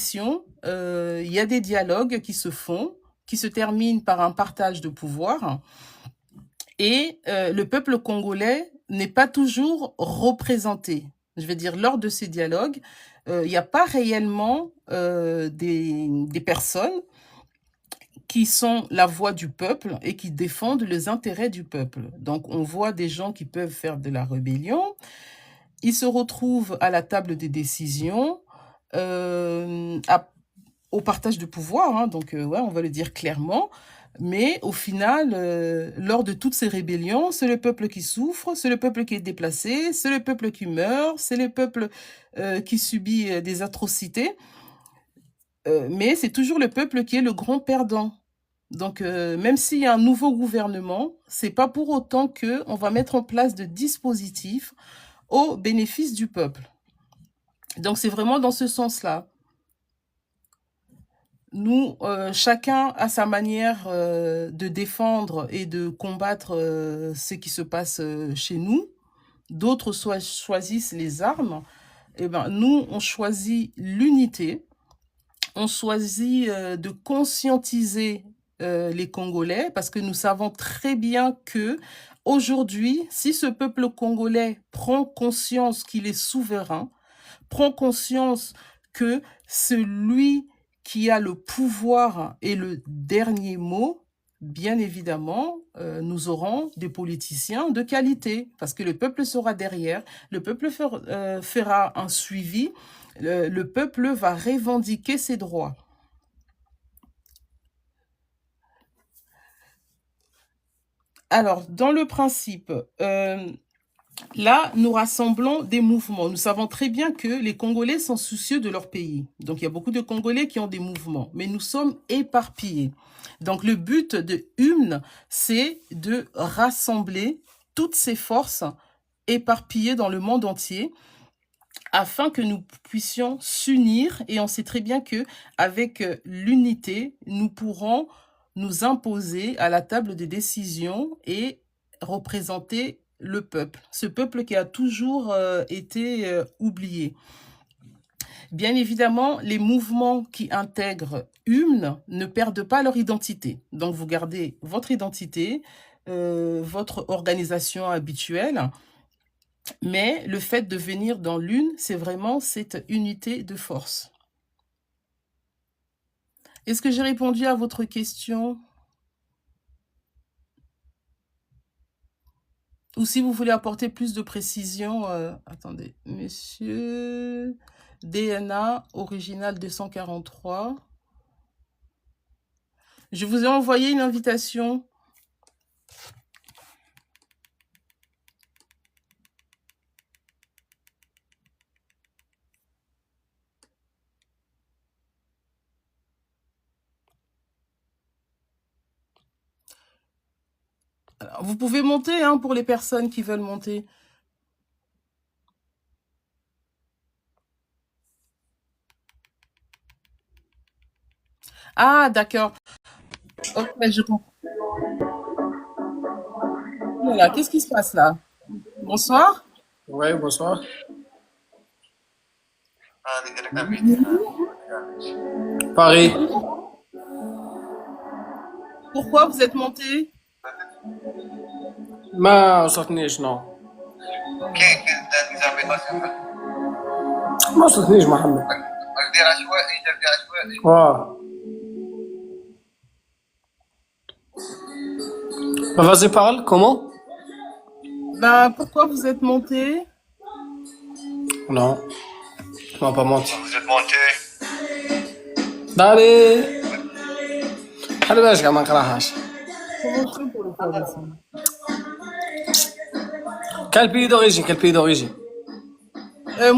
transition, il y a des dialogues qui se font, qui se terminent par un partage de pouvoir. Et le peuple congolais n'est pas toujours représenté. Je veux dire, lors de ces dialogues, il n'y a pas réellement des personnes qui sont la voix du peuple et qui défendent les intérêts du peuple. Donc, on voit des gens qui peuvent faire de la rébellion. Ils se retrouvent à la table des décisions, au partage de pouvoir, hein, donc ouais, on va le dire clairement. Mais au final, lors de toutes ces rébellions, c'est le peuple qui souffre, c'est le peuple qui est déplacé, c'est le peuple qui meurt, c'est le peuple qui subit des atrocités. Mais c'est toujours le peuple qui est le grand perdant. Donc, même s'il y a un nouveau gouvernement, c'est pas pour autant que on va mettre en place de dispositifs au bénéfice du peuple. Donc, c'est vraiment dans ce sens-là. Nous, chacun a sa manière de défendre et de combattre ce qui se passe chez nous. D'autres choisissent les armes. Eh ben, nous, on choisit l'unité. On choisit de conscientiser les Congolais parce que nous savons très bien que aujourd'hui, si ce peuple congolais prend conscience qu'il est souverain, prend conscience que celui qui a le pouvoir et le dernier mot, bien évidemment, nous aurons des politiciens de qualité, parce que le peuple sera derrière, le peuple fera un suivi, le peuple va revendiquer ses droits. Alors, dans le principe, là, nous rassemblons des mouvements. Nous savons très bien que les Congolais sont soucieux de leur pays. Donc, il y a beaucoup de Congolais qui ont des mouvements, mais nous sommes éparpillés. Donc, le but de Hymne, c'est de rassembler toutes ces forces éparpillées dans le monde entier afin que nous puissions s'unir. Et on sait très bien que avec l'unité, nous pourrons nous imposer à la table des décisions et représenter le peuple, ce peuple qui a toujours été oublié. Bien évidemment, les mouvements qui intègrent Hymne ne perdent pas leur identité. Donc, vous gardez votre identité, votre organisation habituelle, mais le fait de venir dans l'une, c'est vraiment cette unité de force. Est-ce que j'ai répondu à votre question ? Ou si vous voulez apporter plus de précision, attendez, monsieur DNA, original 243. Je vous ai envoyé une invitation. Alors, vous pouvez monter hein, pour les personnes qui veulent monter. Ah, d'accord. Ok, je comprends. Voilà, qu'est-ce qui se passe là? Bonsoir. Oui, bonsoir. Paris. Pourquoi vous êtes monté? ما وصلتنيش نو ما وصلتنيش محمد. واه Vas-y, parle, comment? Ben, pourquoi vous êtes monté? Non, tu m'as pas menti. Vous êtes monté. داري خلي بالك ما نقراهاش. Comment je fais pour le faire descendre? Quel pays d'origine? Quel pays d'origine?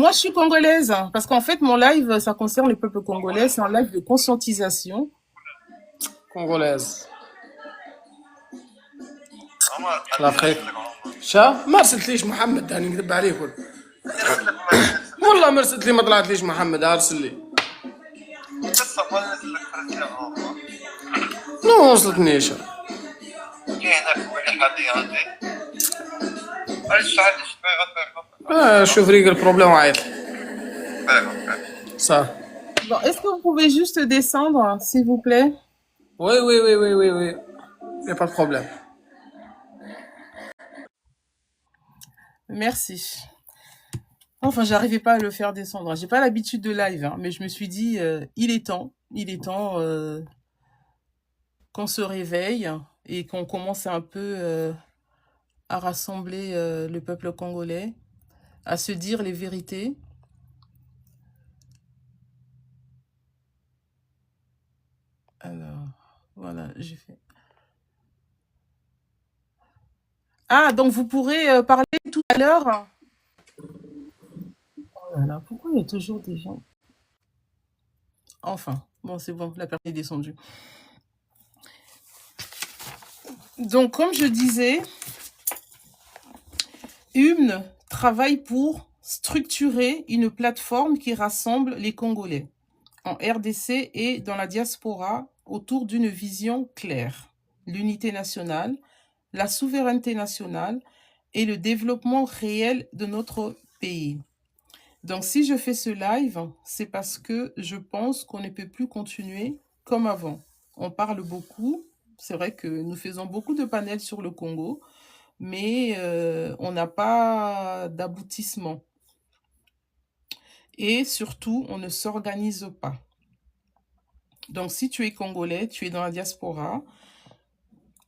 Moi, je suis congolaise, hein, parce qu'en fait, mon live, ça concerne le peuple congolais, c'est un live de conscientisation. Congolaise. l'Afrique. شا ما رسلتليش محمد هاني نكذب عليك والله ما رسلت لي ما طلعتليش محمد ارسل لي نو ما وصلتنيش شوف ريق البروبليم وعيط صح Bon, est-ce que vous pouvez juste descendre, s'il vous plaît? Oui, oui, oui, oui, oui, oui. Il n'y a pas de problème. Merci. Enfin, j'arrivais pas à le faire descendre. J'ai pas l'habitude de live, hein, mais je me suis dit, il est temps qu'on se réveille et qu'on commence un peu à rassembler le peuple congolais, à se dire les vérités. Alors, voilà, j'ai fait. Ah, donc vous pourrez parler tout à l'heure. Oh là là, pourquoi il y a toujours des gens? Enfin, bon, c'est bon, la personne est descendue. Donc, comme je disais, UMN travaille pour structurer une plateforme qui rassemble les Congolais en RDC et dans la diaspora autour d'une vision claire: l'unité nationale, la souveraineté nationale et le développement réel de notre pays. Donc si je fais ce live, c'est parce que je pense qu'on ne peut plus continuer comme avant. On parle beaucoup, c'est vrai que nous faisons beaucoup de panels sur le Congo, mais on n'a pas d'aboutissement. Et surtout, on ne s'organise pas. Donc si tu es congolais, tu es dans la diaspora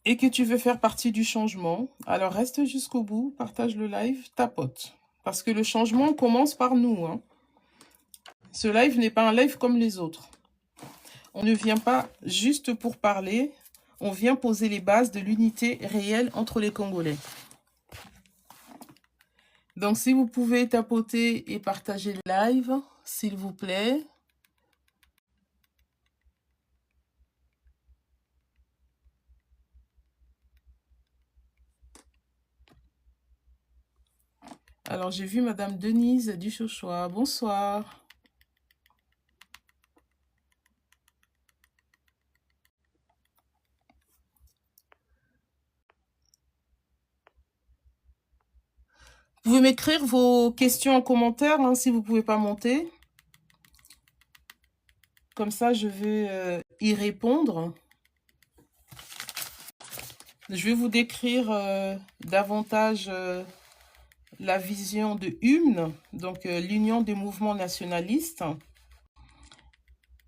et que tu veux faire partie du changement, alors reste jusqu'au bout, partage le live, tapote. Parce que le changement commence par nous, hein. Ce live n'est pas un live comme les autres. On ne vient pas juste pour parler, on vient poser les bases de l'unité réelle entre les Congolais. Donc si vous pouvez tapoter et partager le live, s'il vous plaît. Alors j'ai vu Madame Denise Duchochois. Bonsoir. Vous pouvez m'écrire vos questions en commentaire hein, si vous ne pouvez pas monter. Comme ça, je vais y répondre. Je vais vous décrire davantage la vision de UMN, donc l'Union des mouvements nationalistes,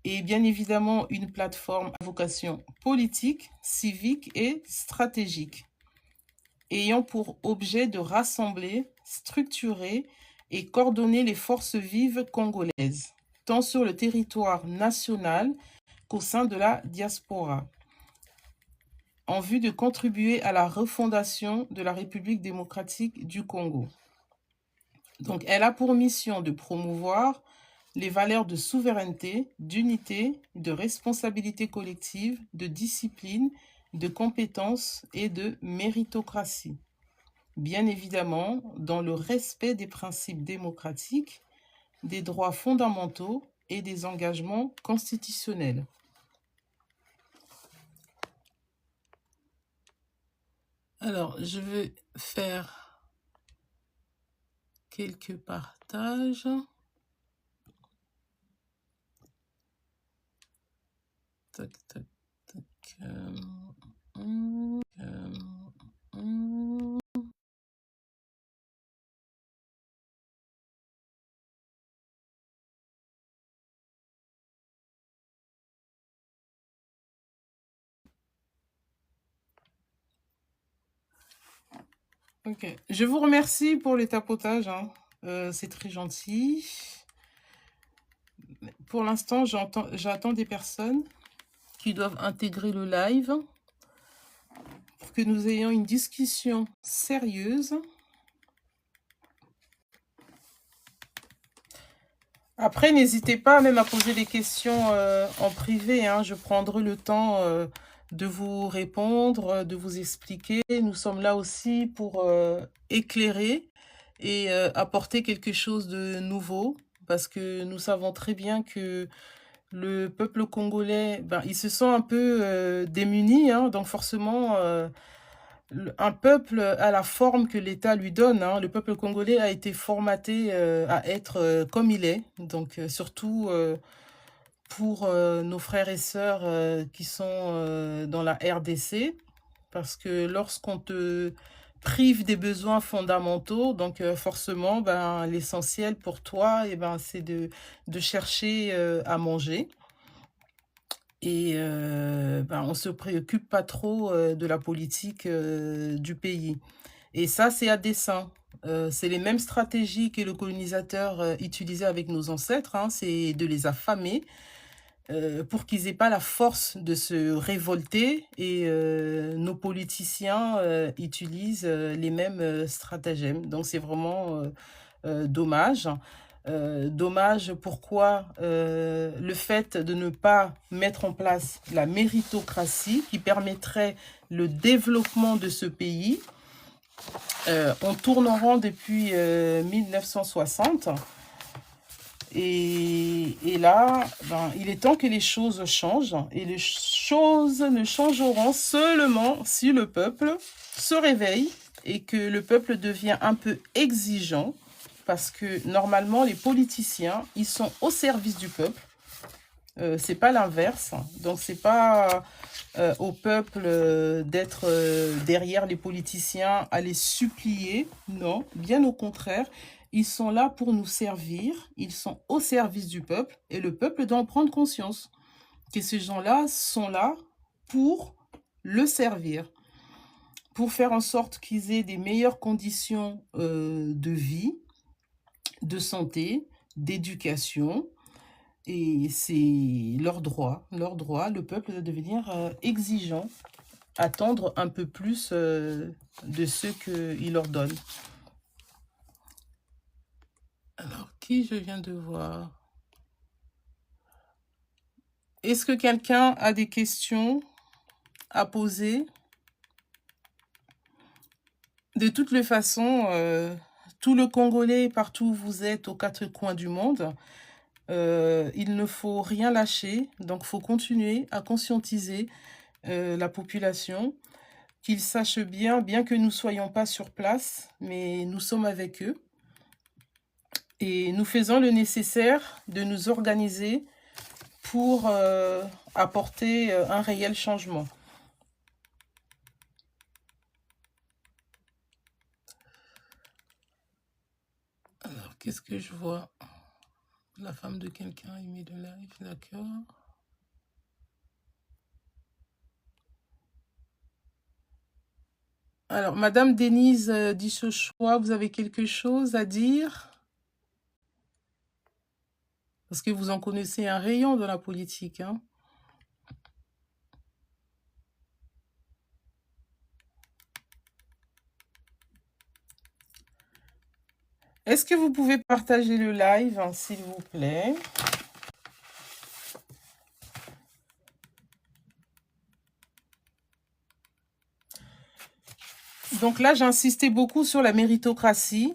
et bien évidemment une plateforme à vocation politique, civique et stratégique, ayant pour objet de rassembler, structurer et coordonner les forces vives congolaises, tant sur le territoire national qu'au sein de la diaspora, en vue de contribuer à la refondation de la République démocratique du Congo. Donc, elle a pour mission de promouvoir les valeurs de souveraineté, d'unité, de responsabilité collective, de discipline, de compétence et de méritocratie. Bien évidemment, dans le respect des principes démocratiques, des droits fondamentaux et des engagements constitutionnels. Alors, je vais faire quelques partages. Tac, tac, tac. Ok, je vous remercie pour les tapotages, hein. C'est très gentil. Pour l'instant, j'attends des personnes qui doivent intégrer le live pour que nous ayons une discussion sérieuse. Après, n'hésitez pas même à poser des questions en privé, hein. Je prendrai le temps de vous répondre, de vous expliquer. Nous sommes là aussi pour éclairer et apporter quelque chose de nouveau, parce que nous savons très bien que le peuple congolais, ben, il se sent un peu démuni, hein, donc forcément, un peuple a la forme que l'État lui donne, hein. Le peuple congolais a été formaté à être comme il est, donc surtout pour nos frères et sœurs qui sont dans la RDC, parce que lorsqu'on te prive des besoins fondamentaux, donc forcément, ben, l'essentiel pour toi, eh ben, c'est de chercher à manger. Et ben, on se préoccupe pas trop de la politique du pays. Et ça, c'est à dessein. C'est les mêmes stratégies que le colonisateur utilisait avec nos ancêtres, hein, c'est de les affamer pour qu'ils aient pas la force de se révolter. Et nos politiciens utilisent les mêmes stratagèmes. Donc c'est vraiment dommage. Dommage pourquoi le fait de ne pas mettre en place la méritocratie qui permettrait le développement de ce pays. On tourne en rond depuis 1960. Et là, ben, il est temps que les choses changent. Et les choses ne changeront seulement si le peuple se réveille et que le peuple devient un peu exigeant. Parce que normalement, les politiciens, ils sont au service du peuple. C'est pas l'inverse. Donc, c'est pas au peuple d'être derrière les politiciens, à les supplier. Non, bien au contraire. Ils sont là pour nous servir, ils sont au service du peuple et le peuple doit en prendre conscience que ces gens-là sont là pour le servir, pour faire en sorte qu'ils aient des meilleures conditions de vie, de santé, d'éducation. Et c'est leur droit, leur droit. Le peuple doit devenir exigeant, attendre un peu plus de ce qu'il leur donne. Alors, qui je viens de voir? Est-ce que quelqu'un a des questions à poser? De toutes les façons, tout le Congolais, partout où vous êtes, aux quatre coins du monde, il ne faut rien lâcher. Donc, il faut continuer à conscientiser la population, qu'ils sachent bien que nous ne soyons pas sur place, mais nous sommes avec eux. Et nous faisons le nécessaire de nous organiser pour apporter un réel changement. Alors, qu'est-ce que je vois? La femme de quelqu'un a mis le live, d'accord. Alors, Madame Denise Dissochois, vous avez quelque chose à dire? Parce que vous en connaissez un rayon dans la politique, hein. Est-ce que vous pouvez partager le live, hein, s'il vous plaît? Donc là, j'ai insisté beaucoup sur la méritocratie.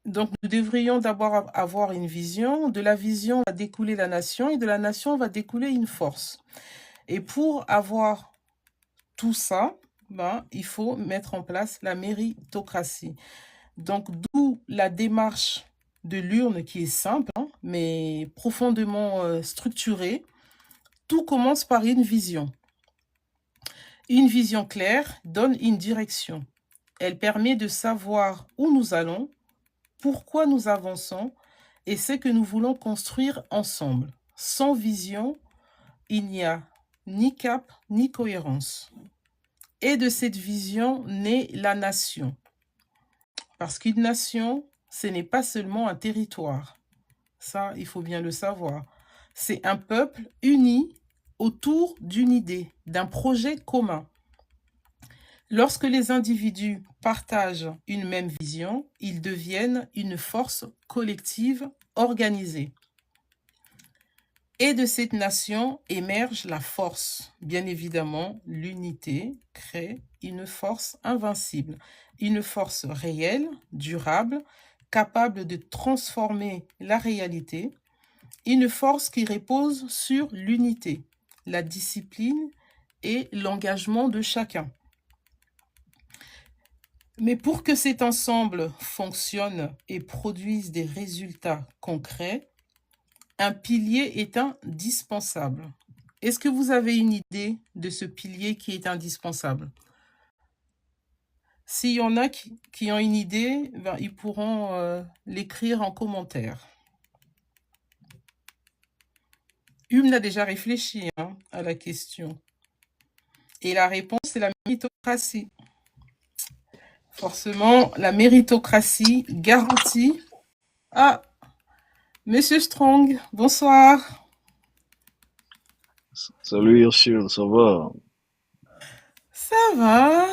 Donc nous devrions d'abord avoir une vision. De la vision va découler la nation et de la nation va découler une force. Et pour avoir tout ça, ben, il faut mettre en place la méritocratie. Donc d'où la démarche de l'urne qui est simple, hein, mais profondément structurée. Tout commence par une vision. Une vision claire donne une direction. Elle permet de savoir où nous allons, pourquoi nous avançons et ce que nous voulons construire ensemble. Sans vision, il n'y a ni cap ni cohérence. Et de cette vision naît la nation. Parce qu'une nation, ce n'est pas seulement un territoire. Ça, il faut bien le savoir. C'est un peuple uni autour d'une idée, d'un projet commun. Lorsque les individus partagent une même vision, ils deviennent une force collective organisée. Et de cette nation émerge la force. Bien évidemment, l'unité crée une force invincible, une force réelle, durable, capable de transformer la réalité, une force qui repose sur l'unité, la discipline et l'engagement de chacun. Mais pour que cet ensemble fonctionne et produise des résultats concrets, Un pilier est indispensable. Est-ce que vous avez une idée de ce pilier qui est indispensable? S'il y en a qui ont une idée, ben, ils pourront l'écrire en commentaire. Hume a déjà réfléchi à la question. Et la réponse, c'est la méritocratie. Forcément, la méritocratie garantit... Ah, Monsieur Strong, bonsoir. Salut Hirsute, ça va? Ça va?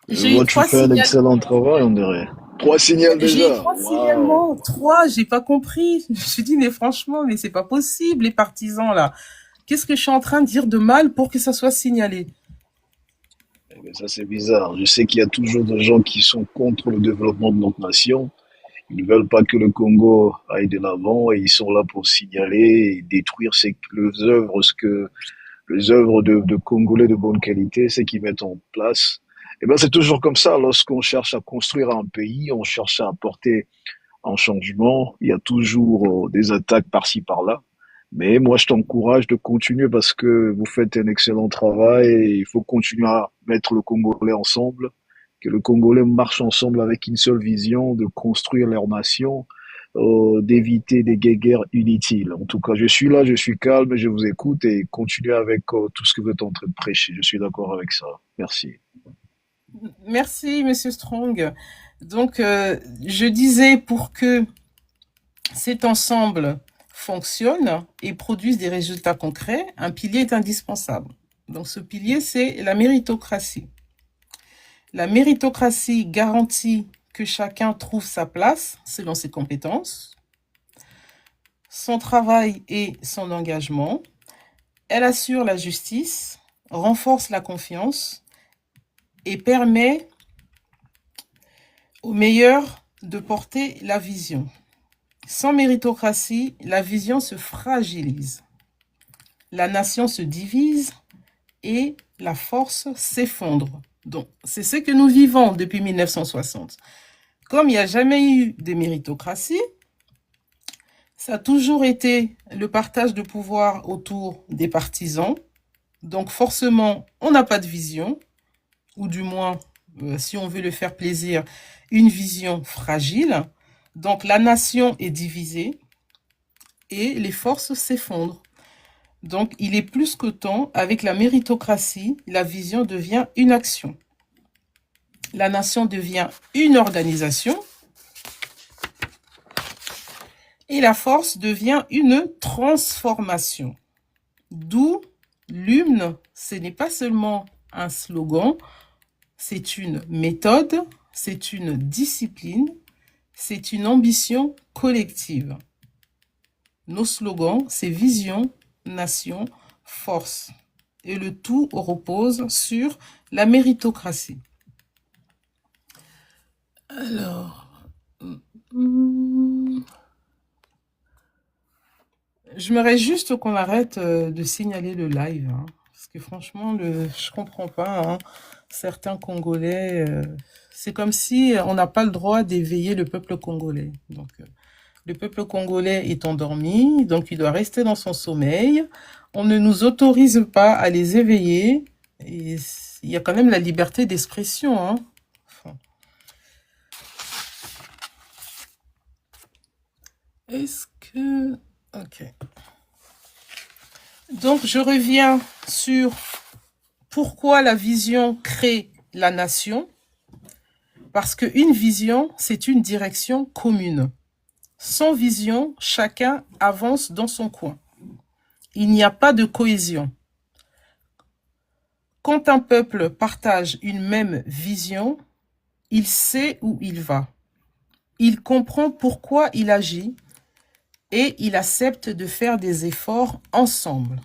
Je J'ai eu vois que tu 3 fais un excellent signalements. travail, on dirait. 3 signaux J'ai eu déjà? 3 Waouh! signalements. 3, j'ai pas compris. Je me suis dit, mais franchement, mais c'est pas possible, les partisans, là. Qu'est-ce que je suis en train de dire de mal pour que ça soit signalé? Eh ben, ça c'est bizarre. Je sais qu'il y a toujours des gens qui sont contre le développement de notre nation. Ils ne veulent pas que le Congo aille de l'avant et ils sont là pour signaler et détruire les œuvres, les œuvres de Congolais de bonne qualité, ce qu'ils mettent en place. Eh ben, c'est toujours comme ça. Lorsqu'on cherche à construire un pays, on cherche à apporter un changement. Il y a toujours des attaques par-ci, par-là. Mais moi, je t'encourage de continuer parce que vous faites un excellent travail et il faut continuer à mettre le Congolais ensemble, que le Congolais marche ensemble avec une seule vision de construire leur nation, d'éviter des guerres inutiles. En tout cas, je suis là, je suis calme, je vous écoute et continuez avec tout ce que vous êtes en train de prêcher. Je suis d'accord avec ça. Merci. Merci, Monsieur Strong. Donc, je disais, pour que cet ensemble fonctionne et produise des résultats concrets, un pilier est indispensable. Donc, ce pilier, c'est la méritocratie. La méritocratie garantit que chacun trouve sa place selon ses compétences, son travail et son engagement. Elle assure la justice, renforce la confiance et permet aux meilleurs de porter la vision. Sans méritocratie, la vision se fragilise, la nation se divise et la force s'effondre. Donc, c'est ce que nous vivons depuis 1960. Comme il n'y a jamais eu de méritocratie, ça a toujours été le partage de pouvoir autour des partisans. Donc, forcément, on n'a pas de vision, ou du moins, si on veut le faire plaisir, une vision fragile. Donc, la nation est divisée et les forces s'effondrent. Donc, il est plus que temps, avec la méritocratie, la vision devient une action. La nation devient une organisation et la force devient une transformation. D'où l'hymne, ce n'est pas seulement un slogan, c'est une méthode, c'est une discipline, c'est une ambition collective. Nos slogans, c'est vision, nation, force. Et le tout repose sur la méritocratie. Alors, j'aimerais juste qu'on arrête de signaler le live, parce que franchement, je comprends pas. Certains Congolais, c'est comme si on n'a pas le droit d'éveiller le peuple congolais. Donc, le peuple congolais est endormi, donc il doit rester dans son sommeil. On ne nous autorise pas à les éveiller. Et il y a quand même la liberté d'expression. Enfin, est-ce que... Ok. Donc, je reviens sur pourquoi la vision crée la nation. Parce qu'une vision, c'est une direction commune. Sans vision, chacun avance dans son coin. Il n'y a pas de cohésion. Quand un peuple partage une même vision, il sait où il va. Il comprend pourquoi il agit et il accepte de faire des efforts ensemble.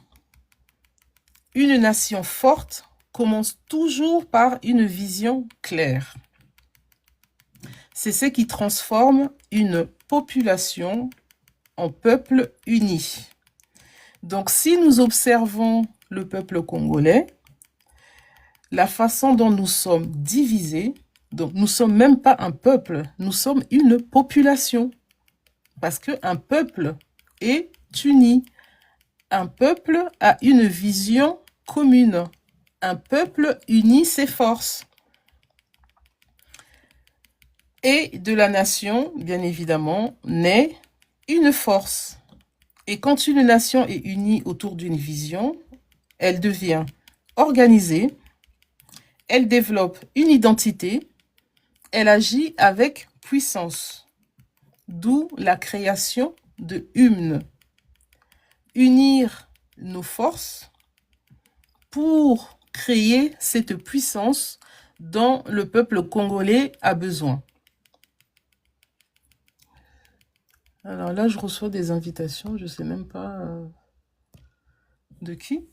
Une nation forte commence toujours par une vision claire. C'est ce qui transforme une population en peuple uni. Donc, si nous observons le peuple congolais, la façon dont nous sommes divisés, donc nous ne sommes même pas un peuple, nous sommes une population. Parce qu'un peuple est uni. Un peuple a une vision commune. Un peuple unit ses forces. Et de la nation, bien évidemment, naît une force. Et quand une nation est unie autour d'une vision, elle devient organisée, elle développe une identité, elle agit avec puissance. D'où la création de hymnes. Unir nos forces pour créer cette puissance dont le peuple congolais a besoin. Alors là, je reçois des invitations, je ne sais même pas de qui.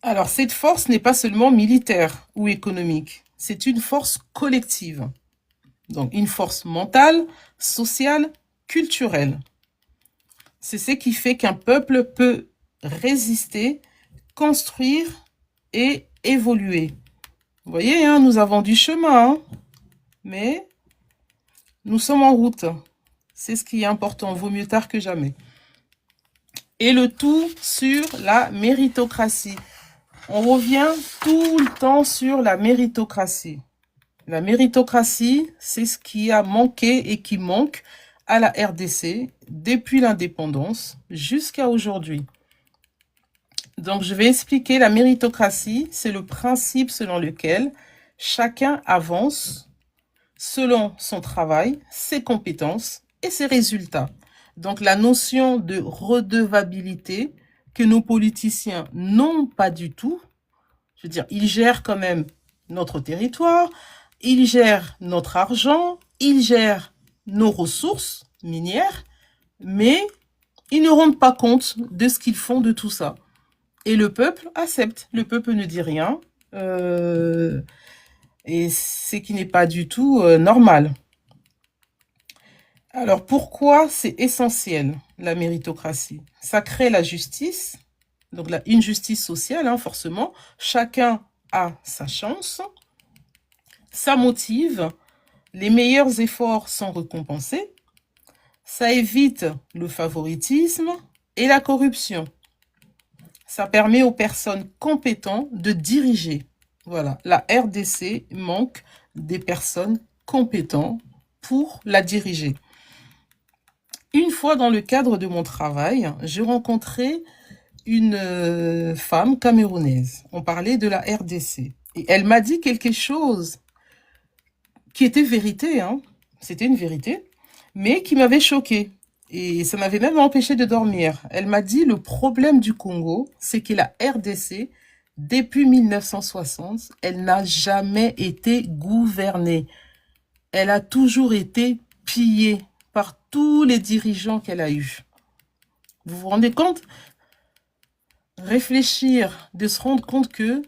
Alors, cette force n'est pas seulement militaire ou économique, c'est une force collective. Donc, une force mentale, sociale, culturelle. C'est ce qui fait qu'un peuple peut résister, construire et évoluer. Vous voyez, hein, nous avons du chemin, hein, mais nous sommes en route. C'est ce qui est important, vaut mieux tard que jamais. Et le tout sur la méritocratie. On revient tout le temps sur la méritocratie. La méritocratie, c'est ce qui a manqué et qui manque à la RDC depuis l'indépendance jusqu'à aujourd'hui. Donc, je vais expliquer la méritocratie. C'est le principe selon lequel chacun avance selon son travail, ses compétences et ses résultats. Donc, la notion de redevabilité que nos politiciens n'ont pas du tout. Je veux dire, ils gèrent quand même notre territoire, ils gèrent notre argent, ils gèrent nos ressources minières, mais ils ne rendent pas compte de ce qu'ils font de tout ça. Et le peuple accepte, le peuple ne dit rien, et ce qui n'est pas du tout normal. Alors pourquoi c'est essentiel, la méritocratie? Ça crée la justice, donc une justice sociale, hein, forcément. Chacun a sa chance, ça motive, les meilleurs efforts sont récompensés, ça évite le favoritisme et la corruption. Ça permet aux personnes compétentes de diriger. Voilà, la RDC manque des personnes compétentes pour la diriger. Une fois dans le cadre de mon travail, j'ai rencontré une femme camerounaise. On parlait de la RDC. Et elle m'a dit quelque chose qui était vérité, hein. C'était une vérité, mais qui m'avait choquée. Et ça m'avait même empêché de dormir. Elle m'a dit, le problème du Congo, c'est que la RDC, depuis 1960, elle n'a jamais été gouvernée. Elle a toujours été pillée par tous les dirigeants qu'elle a eus. Vous vous rendez compte? Réfléchir, de se rendre compte que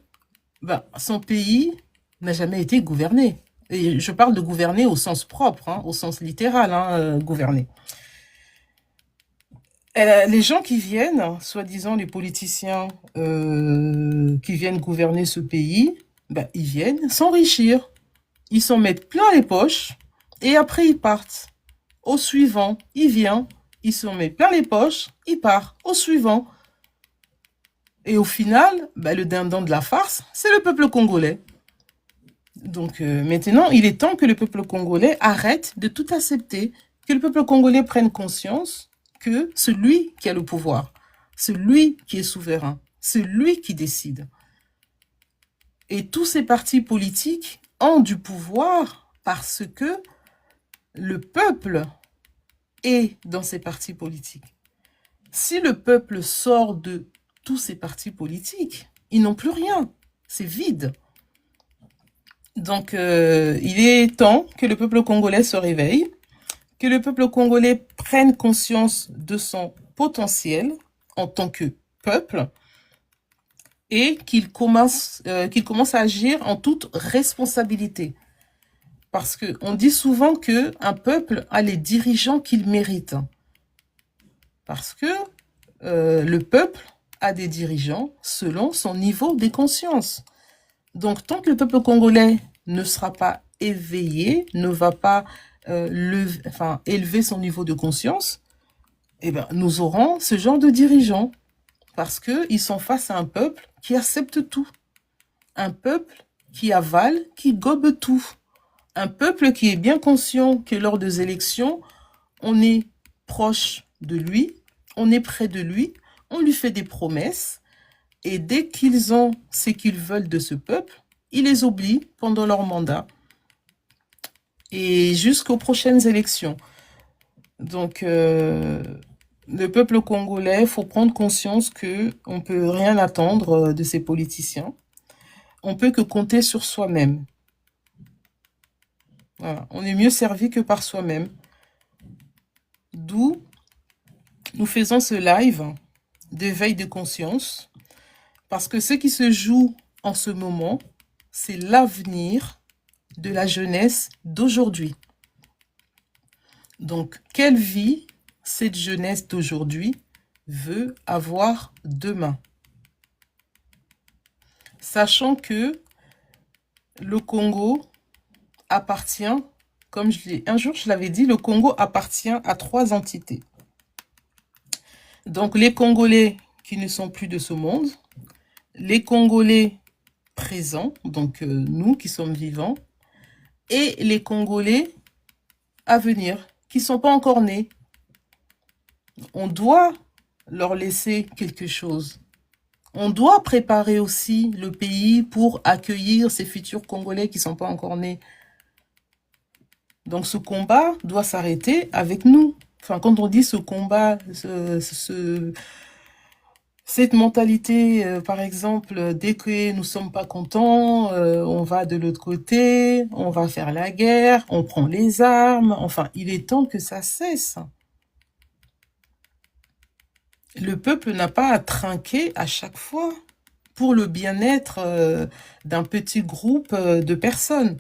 son pays n'a jamais été gouverné. Et je parle de gouverner au sens propre, hein, au sens littéral, hein, gouverner. Les gens qui viennent, soi-disant les politiciens qui viennent gouverner ce pays, ils viennent s'enrichir. Ils s'en mettent plein les poches et après ils partent. Au suivant, il vient, il s'en met plein les poches, il part. Au suivant. Et au final, le dindon de la farce, c'est le peuple congolais. Donc maintenant, il est temps que le peuple congolais arrête de tout accepter, que le peuple congolais prenne conscience que celui qui a le pouvoir, celui qui est souverain, celui qui décide. Et tous ces partis politiques ont du pouvoir parce que le peuple est dans ces partis politiques. Si le peuple sort de tous ces partis politiques, ils n'ont plus rien. C'est vide. Donc, il est temps que le peuple congolais se réveille, que le peuple congolais prenne conscience de son potentiel en tant que peuple et qu'il commence à agir en toute responsabilité. Parce qu'on dit souvent qu'un peuple a les dirigeants qu'il mérite. Parce que le peuple a des dirigeants selon son niveau de conscience. Donc, tant que le peuple congolais ne sera pas éveillé, ne va pas élever son niveau de conscience, eh ben, nous aurons ce genre de dirigeants parce qu'ils sont face à un peuple qui accepte tout, un peuple qui avale, qui gobe tout, un peuple qui est bien conscient que lors des élections, on est proche de lui, on est près de lui, on lui fait des promesses, et dès qu'ils ont ce qu'ils veulent de ce peuple, ils les oublient pendant leur mandat et jusqu'aux prochaines élections. Donc, le peuple congolais, il faut prendre conscience qu'on ne peut rien attendre de ces politiciens. On peut que compter sur soi-même. Voilà. On est mieux servi que par soi-même. D'où nous faisons ce live d'éveil de conscience, parce que ce qui se joue en ce moment, c'est l'avenir de la jeunesse d'aujourd'hui. Donc, quelle vie cette jeunesse d'aujourd'hui veut avoir demain? Sachant que le Congo appartient, comme un jour je l'avais dit, le Congo appartient à 3 entités. Donc, les Congolais qui ne sont plus de ce monde, les Congolais présents, donc nous qui sommes vivants, et les Congolais à venir, qui ne sont pas encore nés. On doit leur laisser quelque chose. On doit préparer aussi le pays pour accueillir ces futurs Congolais qui ne sont pas encore nés. Donc ce combat doit s'arrêter avec nous. Enfin, quand on dit ce combat, cette mentalité, par exemple, dès que nous ne sommes pas contents, on va de l'autre côté, on va faire la guerre, on prend les armes. Enfin, il est temps que ça cesse. Le peuple n'a pas à trinquer à chaque fois pour le bien-être d'un petit groupe de personnes.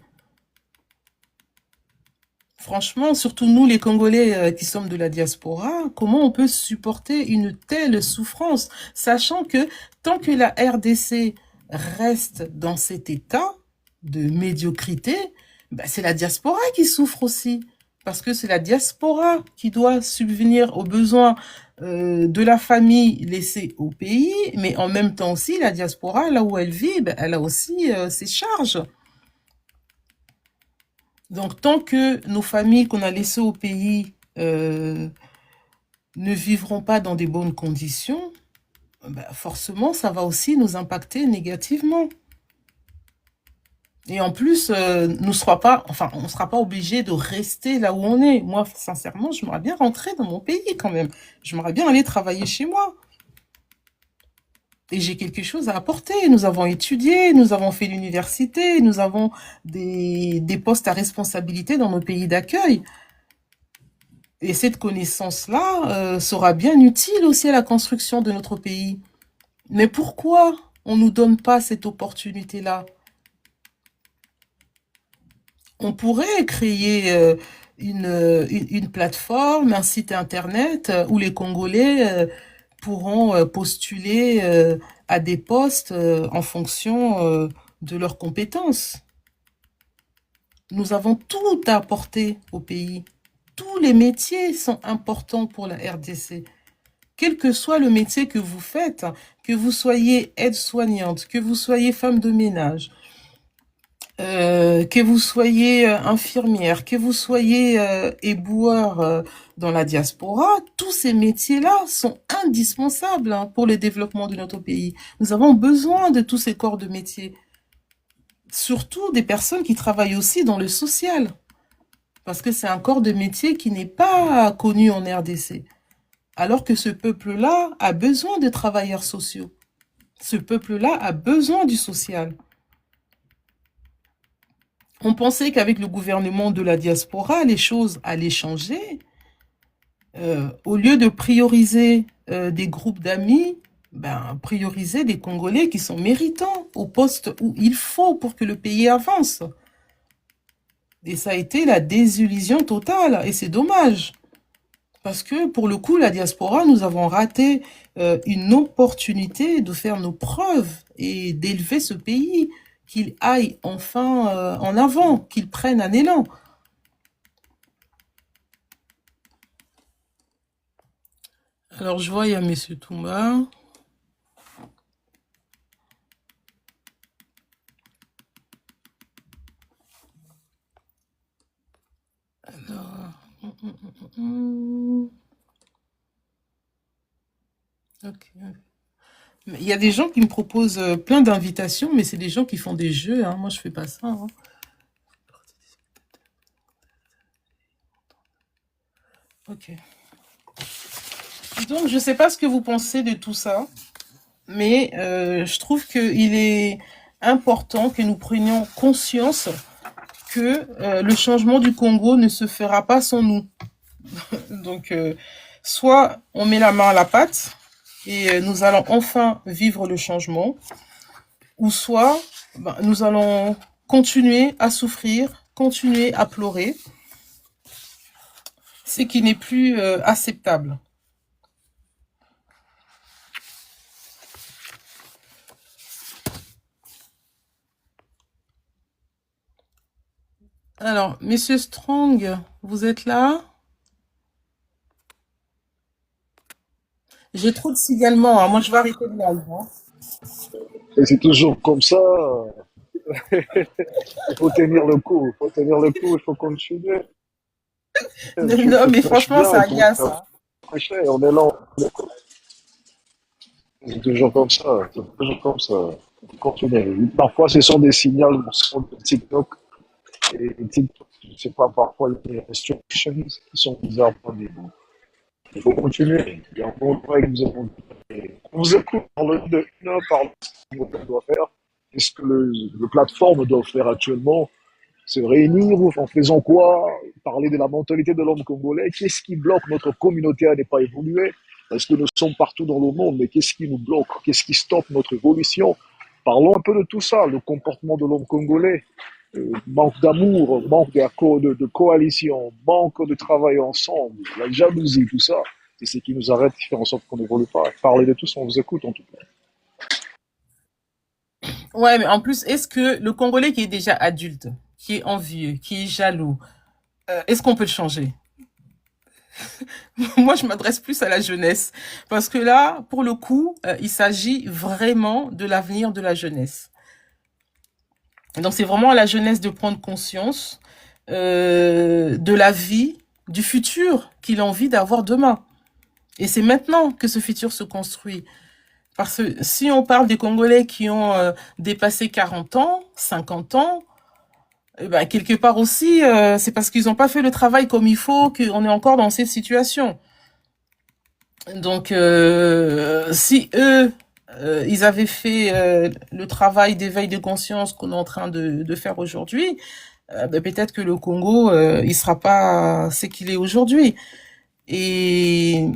Franchement, surtout nous les Congolais qui sommes de la diaspora, comment on peut supporter une telle souffrance, sachant que tant que la RDC reste dans cet état de médiocrité, ben c'est la diaspora qui souffre aussi. Parce que c'est la diaspora qui doit subvenir aux besoins de la famille laissée au pays, mais en même temps aussi, la diaspora, là où elle vit, ben, elle a aussi ses charges. Donc, tant que nos familles qu'on a laissées au pays ne vivront pas dans des bonnes conditions, ben, forcément, ça va aussi nous impacter négativement. Et en plus, on ne sera pas obligé de rester là où on est. Moi, sincèrement, j'aimerais bien rentrer dans mon pays quand même. J'aimerais bien aller travailler chez moi. Et j'ai quelque chose à apporter. Nous avons étudié, nous avons fait l'université, nous avons des postes à responsabilité dans nos pays d'accueil. Et cette connaissance-là sera bien utile aussi à la construction de notre pays. Mais pourquoi on ne nous donne pas cette opportunité-là? On pourrait créer une plateforme, un site internet où les Congolais pourront postuler à des postes en fonction de leurs compétences. Nous avons tout à apporter au pays. Tous les métiers sont importants pour la RDC. Quel que soit le métier que vous faites, que vous soyez aide-soignante, que vous soyez femme de ménage, que vous soyez infirmière, que vous soyez éboueur dans la diaspora, tous ces métiers-là sont indispensables pour le développement de notre pays. Nous avons besoin de tous ces corps de métier. Surtout des personnes qui travaillent aussi dans le social. Parce que c'est un corps de métier qui n'est pas connu en RDC. Alors que ce peuple-là a besoin de travailleurs sociaux. Ce peuple-là a besoin du social. On pensait qu'avec le gouvernement de la diaspora, les choses allaient changer. Au lieu de prioriser des groupes d'amis, ben, prioriser des Congolais qui sont méritants au poste où il faut pour que le pays avance. Et ça a été la désillusion totale, et c'est dommage. Parce que pour le coup, la diaspora, nous avons raté une opportunité de faire nos preuves et d'élever ce pays, qu'il aille enfin en avant, qu'il prenne un élan. Alors, je vois, il y a Monsieur Toumba. Alors, ok. Mais il y a des gens qui me proposent plein d'invitations, mais c'est des gens qui font des jeux, hein. Moi, je fais pas ça, hein. Ok. Donc, je sais pas ce que vous pensez de tout ça, mais je trouve qu'il est important que nous prenions conscience que le changement du Congo ne se fera pas sans nous. Donc, soit on met la main à la pâte et nous allons enfin vivre le changement, ou soit nous allons continuer à souffrir, continuer à pleurer, ce qui n'est plus acceptable. Alors, Monsieur Strong, vous êtes là? J'ai trop de signalements, hein. Moi, je vais arrêter de live, hein. Et c'est toujours comme ça. Il faut tenir le coup. Il faut tenir le coup. Il faut continuer. Non, Tu mais prêches franchement, bien. ça Il faut agace, hein. prêcher. On est là. C'est toujours comme ça. C'est toujours comme ça. Il faut continuer. Parfois, ce sont des signaux sur TikTok. Et TikTok, je sais pas, parfois, il y a des restrictions qui sont bizarres pour des mots. Il faut continuer. Il y a un bon travail que nous avons fait. On vous écoute, parle de une heure, parle de ce qu'on doit faire. Qu'est-ce que le plateforme doit faire actuellement? Se réunir en faisant quoi? Parler de la mentalité de l'homme congolais. Qu'est-ce qui bloque notre communauté à ne pas évoluer? Parce que nous sommes partout dans le monde, mais qu'est-ce qui nous bloque? Qu'est-ce qui stoppe notre évolution? Parlons un peu de tout ça, le comportement de l'homme congolais. Manque d'amour, manque de coalition, manque de travail ensemble, la jalousie, tout ça, c'est ce qui nous arrête, qui fait en sorte qu'on n'évolue pas. Parler de tout ça, on vous écoute en tout cas. Ouais, mais en plus, est-ce que le Congolais qui est déjà adulte, qui est envieux, qui est jaloux, est-ce qu'on peut le changer? Moi, je m'adresse plus à la jeunesse. Parce que là, pour le coup, il s'agit vraiment de l'avenir de la jeunesse. Donc, c'est vraiment à la jeunesse de prendre conscience de la vie, du futur qu'il a envie d'avoir demain. Et c'est maintenant que ce futur se construit. Parce que si on parle des Congolais qui ont dépassé 40 ans, 50 ans, eh ben, quelque part aussi, c'est parce qu'ils n'ont pas fait le travail comme il faut qu'on est encore dans cette situation. Donc, si eux, ils avaient fait le travail d'éveil de conscience qu'on est en train de faire aujourd'hui, ben, peut-être que le Congo, il sera pas ce qu'il est aujourd'hui. Et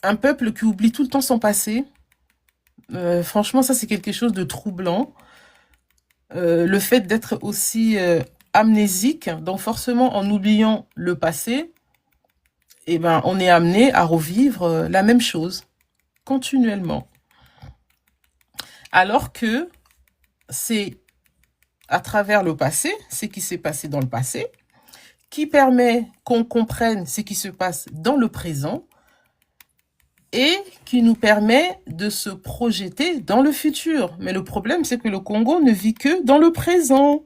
un peuple qui oublie tout le temps son passé, franchement, ça c'est quelque chose de troublant. Le fait d'être aussi amnésique, donc forcément en oubliant le passé, eh ben, on est amené à revivre la même chose continuellement. Alors que c'est à travers le passé, ce qui s'est passé dans le passé, qui permet qu'on comprenne ce qui se passe dans le présent et qui nous permet de se projeter dans le futur. Mais le problème, c'est que le Congo ne vit que dans le présent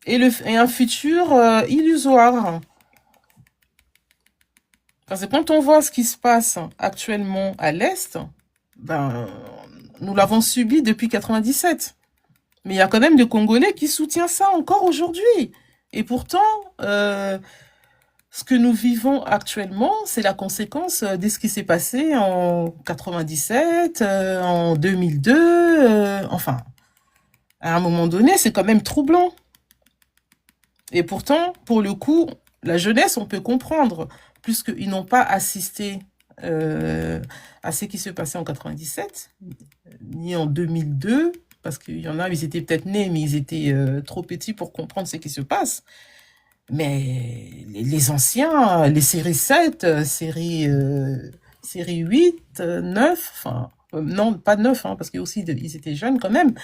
et un futur illusoire. Parce que quand on voit ce qui se passe actuellement à l'Est, ben, nous l'avons subi depuis 97. Mais il y a quand même des Congolais qui soutiennent ça encore aujourd'hui. Et pourtant, ce que nous vivons actuellement, c'est la conséquence de ce qui s'est passé en 97, en 2002. Enfin, à un moment donné, c'est quand même troublant. Et pourtant, pour le coup, la jeunesse, on peut comprendre, puisqu'ils n'ont pas assisté à ce qui se passait en 97, ni en 2002, parce qu'il y en a, ils étaient peut-être nés, mais ils étaient trop petits pour comprendre ce qui se passe. Mais les anciens, les séries 7, série 8, 9, enfin, non, pas 9, hein, parce qu'ils aussi, ils étaient jeunes quand même.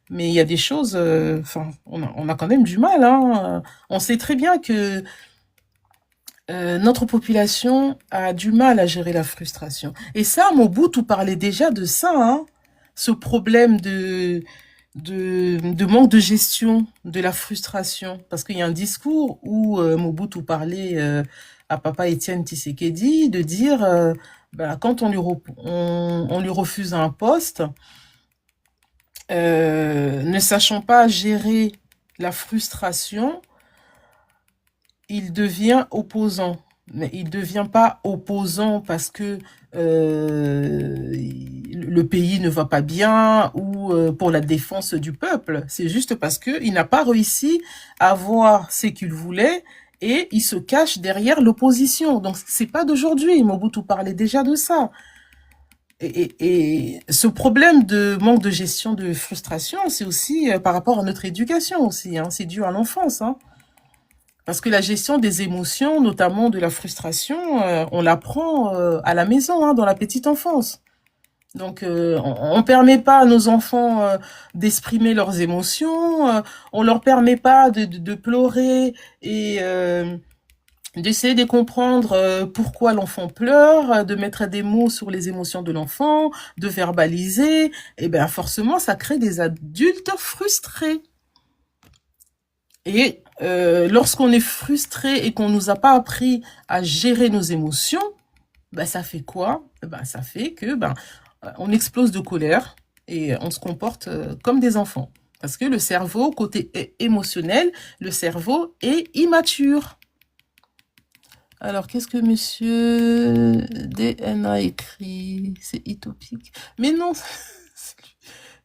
Mais il y a des choses, enfin, on a quand même du mal, hein. On sait très bien que Notre population a du mal à gérer la frustration. Et ça, Mobutu parlait déjà de ça, hein, ce problème de manque de gestion de la frustration. Parce qu'il y a un discours où Mobutu parlait à Papa Étienne Tshisekedi de dire, bah, quand on lui refuse un poste, ne sachant pas gérer la frustration, il devient opposant. Mais il ne devient pas opposant parce que le pays ne va pas bien ou pour la défense du peuple. C'est juste parce qu'il n'a pas réussi à avoir ce qu'il voulait et il se cache derrière l'opposition. Donc c'est pas d'aujourd'hui. Mobutu parlait déjà de ça. Et ce problème de manque de gestion de frustration, c'est aussi par rapport à notre éducation aussi. Hein. C'est dû à l'enfance. Hein. Parce que la gestion des émotions, notamment de la frustration, on l'apprend à la maison, hein, dans la petite enfance. Donc, on permet pas à nos enfants d'exprimer leurs émotions, on leur permet pas de pleurer et d'essayer de comprendre pourquoi l'enfant pleure, de mettre des mots sur les émotions de l'enfant, de verbaliser. Et bien, forcément, ça crée des adultes frustrés. Et lorsqu'on est frustré et qu'on nous a pas appris à gérer nos émotions, ben ça fait quoi? Ben ça fait que on explose de colère et on se comporte comme des enfants. Parce que le cerveau, côté émotionnel, le cerveau est immature. Alors, qu'est-ce que monsieur DN a écrit? C'est utopique. Mais non,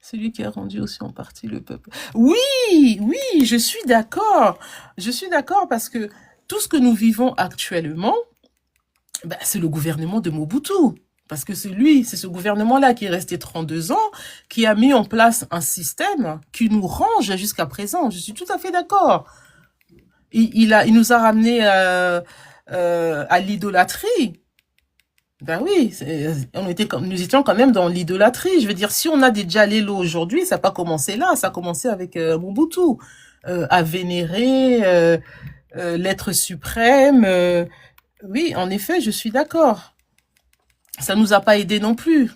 celui qui a rendu aussi en partie le peuple. Oui, oui, je suis d'accord. Je suis d'accord parce que tout ce que nous vivons actuellement, ben, c'est le gouvernement de Mobutu. Parce que c'est lui, c'est ce gouvernement-là qui est resté 32 ans, qui a mis en place un système qui nous range jusqu'à présent. Je suis tout à fait d'accord. Il nous a ramenés à l'idolâtrie. Ben oui, nous étions quand même dans l'idolâtrie. Je veux dire, si on a des Djalelo aujourd'hui, ça n'a pas commencé là, ça a commencé avec Mobutu, à vénérer l'être suprême. Oui, en effet, je suis d'accord. Ça nous a pas aidé non plus.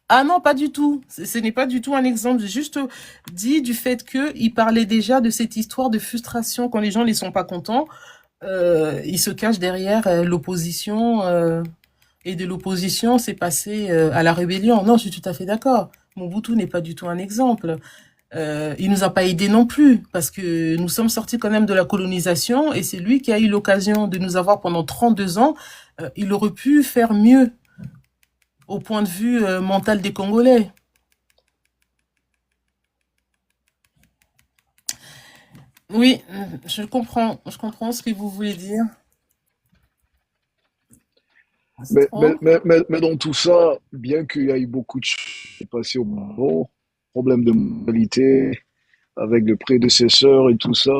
Ah non, pas du tout. Ce n'est pas du tout un exemple. J'ai juste dit du fait qu'il parlait déjà de cette histoire de frustration quand les gens ne sont pas contents. Ils se cachent derrière l'opposition et de l'opposition, c'est passé à la rébellion. Non, je suis tout à fait d'accord. Mobutu n'est pas du tout un exemple. Il nous a pas aidé non plus parce que nous sommes sortis quand même de la colonisation et c'est lui qui a eu l'occasion de nous avoir pendant 32 ans. Il aurait pu faire mieux au point de vue mental des Congolais. Oui, je comprends ce que vous voulez dire. C'est trop. Mais dans tout ça, bien qu'il y ait beaucoup de choses passées au bon, problème de moralité avec le prédécesseur et tout ça,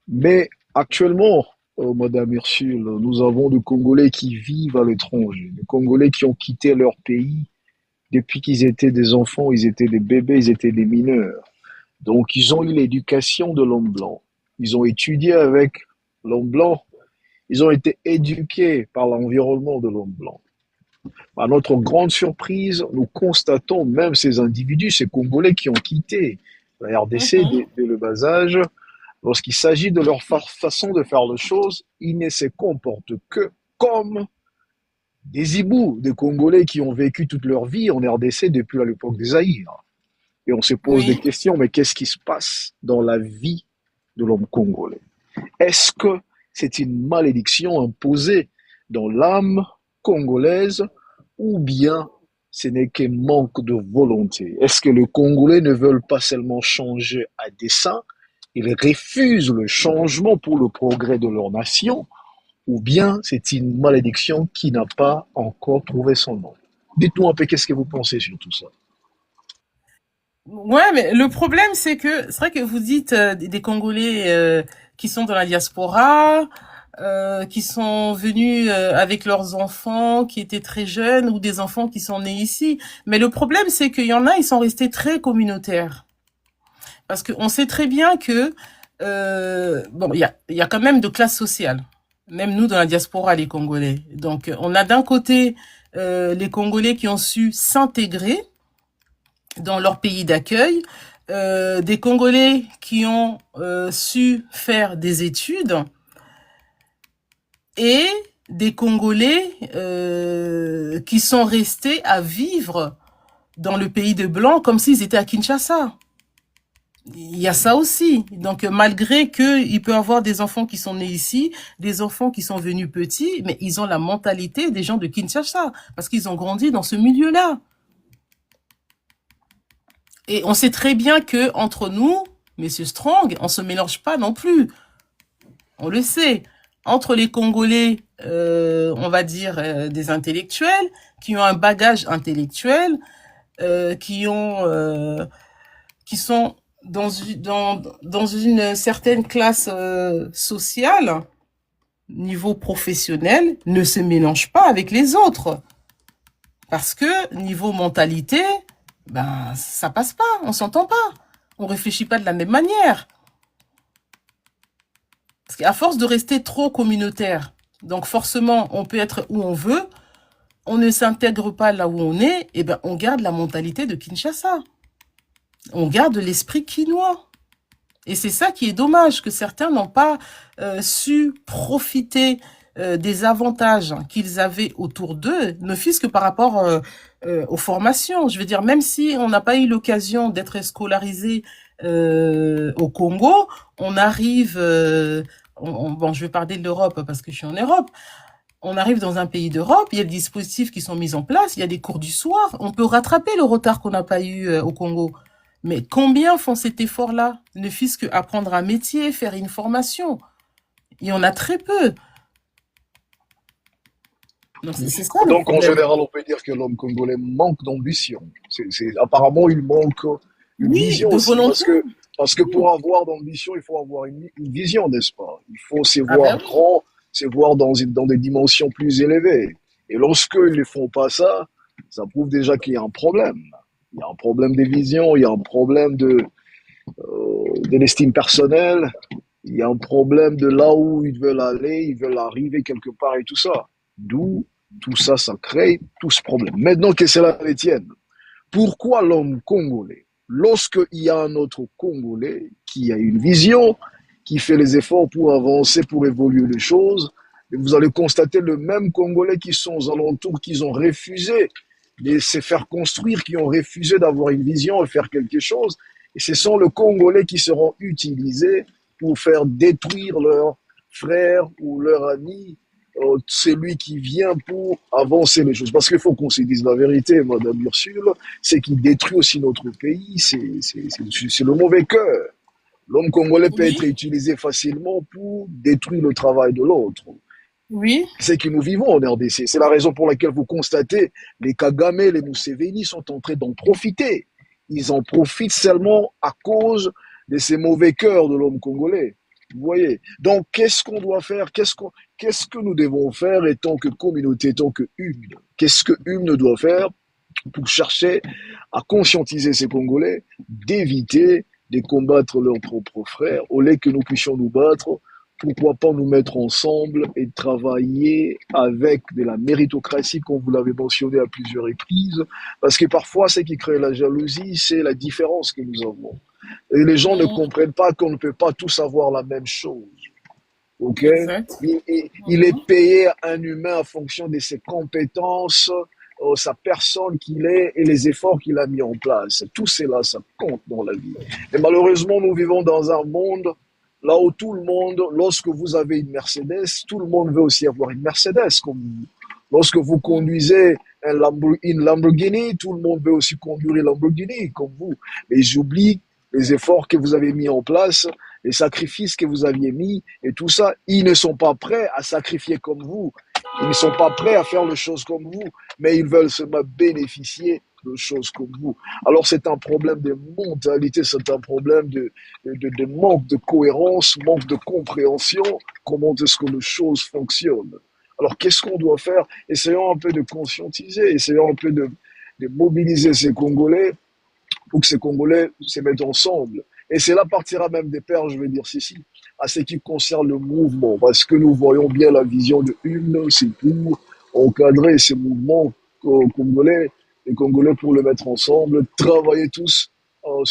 mais actuellement, Madame Ursule, nous avons des Congolais qui vivent à l'étranger, des Congolais qui ont quitté leur pays depuis qu'ils étaient des enfants, ils étaient des bébés, ils étaient des mineurs. Donc, ils ont eu l'éducation de l'homme blanc. Ils ont étudié avec l'homme blanc. Ils ont été éduqués par l'environnement de l'homme blanc. À notre grande surprise, nous constatons même ces individus, ces Congolais qui ont quitté la RDC Mhm. dès le bas âge, lorsqu'il s'agit de leur façon de faire les choses, ils ne se comportent que comme des hiboux, des Congolais qui ont vécu toute leur vie en RDC depuis l'époque des Zaïre. Et on se pose des Oui. questions, mais qu'est-ce qui se passe dans la vie de l'homme congolais? Est-ce que c'est une malédiction imposée dans l'âme congolaise ou bien ce n'est qu'un manque de volonté? Est-ce que les Congolais ne veulent pas seulement changer à dessein, ils refusent le changement pour le progrès de leur nation, ou bien c'est une malédiction qui n'a pas encore trouvé son nom? Dites-nous un peu qu'est-ce que vous pensez sur tout ça. Ouais, mais le problème, c'est vrai que vous dites des Congolais qui sont dans la diaspora, qui sont venus avec leurs enfants qui étaient très jeunes ou des enfants qui sont nés ici. Mais le problème, c'est qu'il y en a, ils sont restés très communautaires. Parce qu'on sait très bien que bon, il y a quand même de classe sociale. Même nous, dans la diaspora, les Congolais. Donc, on a d'un côté les Congolais qui ont su s'intégrer dans leur pays d'accueil, des Congolais qui ont su faire des études et des Congolais qui sont restés à vivre dans le pays de Blanc comme s'ils étaient à Kinshasa. Il y a ça aussi. Donc, malgré qu'il peut y avoir des enfants qui sont nés ici, des enfants qui sont venus petits, mais ils ont la mentalité des gens de Kinshasa, parce qu'ils ont grandi dans ce milieu-là. Et on sait très bien que entre nous, Messieurs Strong, on se mélange pas non plus. On le sait. Entre les Congolais, on va dire des intellectuels, qui ont un bagage intellectuel, qui sont dans une certaine classe sociale, niveau professionnel, ne se mélangent pas avec les autres. Parce que niveau mentalité, ben ça passe pas, on s'entend pas, on réfléchit pas de la même manière. Parce qu'à force de rester trop communautaire, donc forcément on peut être où on veut, on ne s'intègre pas là où on est, et ben on garde la mentalité de Kinshasa. On garde l'esprit quinois. Et c'est ça qui est dommage, que certains n'ont pas su profiter des avantages qu'ils avaient autour d'eux, ne fût-ce que par rapport aux formations. Je veux dire, même si on n'a pas eu l'occasion d'être scolarisé au Congo, on arrive, bon, je vais parler de l'Europe parce que je suis en Europe, on arrive dans un pays d'Europe, il y a des dispositifs qui sont mis en place, il y a des cours du soir, on peut rattraper le retard qu'on n'a pas eu au Congo. Mais combien font cet effort-là? Ne fût-ce qu'apprendre un métier, faire une formation. Il y en a très peu. Donc c'est ça le Donc, en problème. général, on peut dire que l'homme congolais manque d'ambition. Apparemment, il manque une Oui, vision de aussi. volonté. Parce que pour avoir d'ambition, il faut avoir une vision, n'est-ce pas? Il faut se Ah voir ben oui. grand, se voir dans des dimensions plus élevées. Et lorsqu'ils ne font pas ça, ça prouve déjà qu'il y a un problème. Il y a un problème de vision, il y a un problème de l'estime personnelle, il y a un problème de là où ils veulent aller, ils veulent arriver quelque part et tout ça. D'où tout ça, ça crée tout ce problème. Maintenant que c'est la tienne, pourquoi l'homme congolais, lorsqu'il y a un autre Congolais qui a une vision, qui fait les efforts pour avancer, pour évoluer les choses, et vous allez constater le même Congolais qui sont aux alentours, qui ont refusé de se faire construire, qui ont refusé d'avoir une vision et faire quelque chose, et ce sont les Congolais qui seront utilisés pour faire détruire leurs frères ou leurs amis, celui qui vient pour avancer les choses. Parce qu'il faut qu'on se dise la vérité, Madame Ursule, c'est qui détruit aussi notre pays, c'est le mauvais cœur. L'homme congolais peut être Oui, utilisé facilement pour détruire le travail de l'autre. oui, C'est que nous vivons en RDC. C'est la raison pour laquelle vous constatez les Kagame, les Museveni sont en train d'en profiter. Ils en profitent seulement à cause de ces mauvais cœurs de l'homme congolais. Vous voyez. Donc, qu'est-ce qu'on doit faire? Qu'est-ce que nous devons faire étant que communauté, étant que Hymne? Qu'est-ce que Hymne doit faire pour chercher à conscientiser ces Congolais d'éviter de combattre leurs propres frères, au lieu que nous puissions nous battre, pourquoi pas nous mettre ensemble et travailler avec de la méritocratie, comme vous l'avez mentionné à plusieurs reprises, parce que parfois, ce qui crée la jalousie, c'est la différence que nous avons. Et les gens ne mhm, comprennent pas qu'on ne peut pas tous avoir la même chose. Ok? exact. Il est Mhm, payé un humain en fonction de ses compétences, sa personne qu'il est et les efforts qu'il a mis en place. Tout cela, ça compte dans la vie. Et malheureusement, nous vivons dans un monde là où tout le monde, lorsque vous avez une Mercedes, tout le monde veut aussi avoir une Mercedes comme vous. Lorsque vous mhm, conduisez une Lamborghini, tout le monde veut aussi conduire une Lamborghini comme vous. Et j'oublie les efforts que vous avez mis en place, les sacrifices que vous aviez mis et tout ça. Ils ne sont pas prêts à sacrifier comme vous. Ils ne sont pas prêts à faire les choses comme vous, mais ils veulent seulement bénéficier de choses comme vous. Alors c'est un problème de mentalité, c'est un problème de manque de cohérence, manque de compréhension, comment est-ce que les choses fonctionnent. Alors qu'est-ce qu'on doit faire? Essayons un peu de conscientiser, essayons un peu de mobiliser ces Congolais pour que ces Congolais se mettent ensemble Et c'est là partira même des pères, je vais dire ceci, à ce qui concerne le mouvement, parce que nous voyons bien la vision de une, c'est pour encadrer ces mouvements congolais, les Congolais pour le mettre ensemble, travailler tous au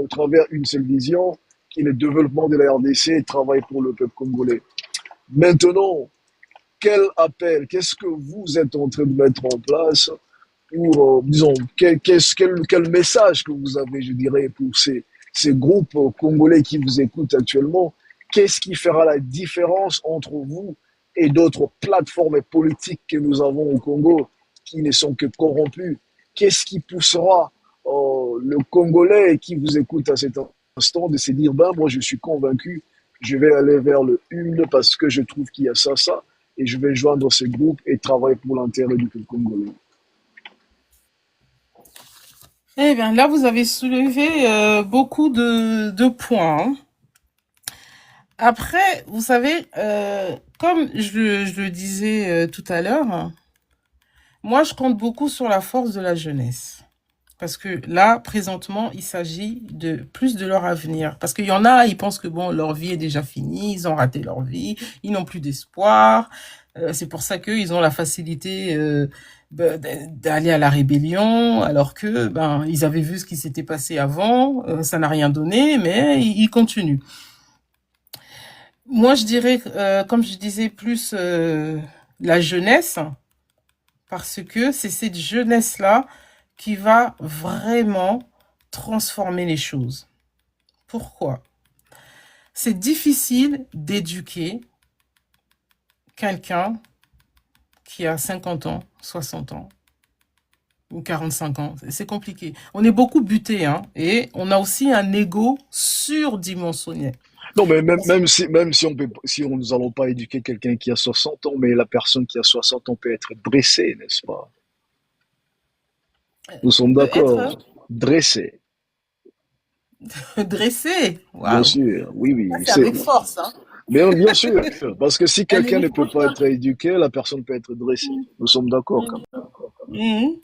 travers une seule vision, qui est le développement de la RDC et travailler pour le peuple congolais. Maintenant, quel appel, qu'est-ce que vous êtes en train de mettre en place pour, disons, quel message que vous avez, je dirais, pour ces groupes congolais qui vous écoutent actuellement? Qu'est-ce qui fera la différence entre vous et d'autres plateformes politiques que nous avons au Congo qui ne sont que corrompues? Qu'est-ce qui poussera le Congolais qui vous écoute à cet instant de se dire, ben, moi, je suis convaincu, je vais aller vers le une parce que je trouve qu'il y a ça, et je vais joindre ce groupe et travailler pour l'intérêt du peuple congolais. Eh bien, là, vous avez soulevé beaucoup de points, hein. Après, vous savez, comme je le disais tout à l'heure, moi, je compte beaucoup sur la force de la jeunesse. Parce que là, présentement, il s'agit de plus de leur avenir. Parce qu'il y en a, ils pensent que bon, leur vie est déjà finie, ils ont raté leur vie, ils n'ont plus d'espoir. C'est pour ça qu'ils ont la facilité d'aller à la rébellion, alors que ben ils avaient vu ce qui s'était passé avant, ça n'a rien donné, mais ils continuent. Moi, je dirais, comme je disais, plus la jeunesse, parce que c'est cette jeunesse-là qui va vraiment transformer les choses. Pourquoi? C'est difficile d'éduquer quelqu'un qui a 50 ans, 60 ans ou 45 ans. C'est compliqué. On est beaucoup buté, hein, et on a aussi un ego surdimensionné. Non, mais si nous allons pas éduquer quelqu'un qui a 60 ans, mais la personne qui a 60 ans peut être dressée, n'est-ce pas? Nous sommes Peut d'accord. être Dressée, dressé. bien Waouh. sûr. Oui, Ça, oui. c'est avec force, hein. Bien sûr. Parce que si Un quelqu'un ne peut pas éléphant. être éduqué, la personne peut être dressée. Nous sommes d'accord quand même. Mhm.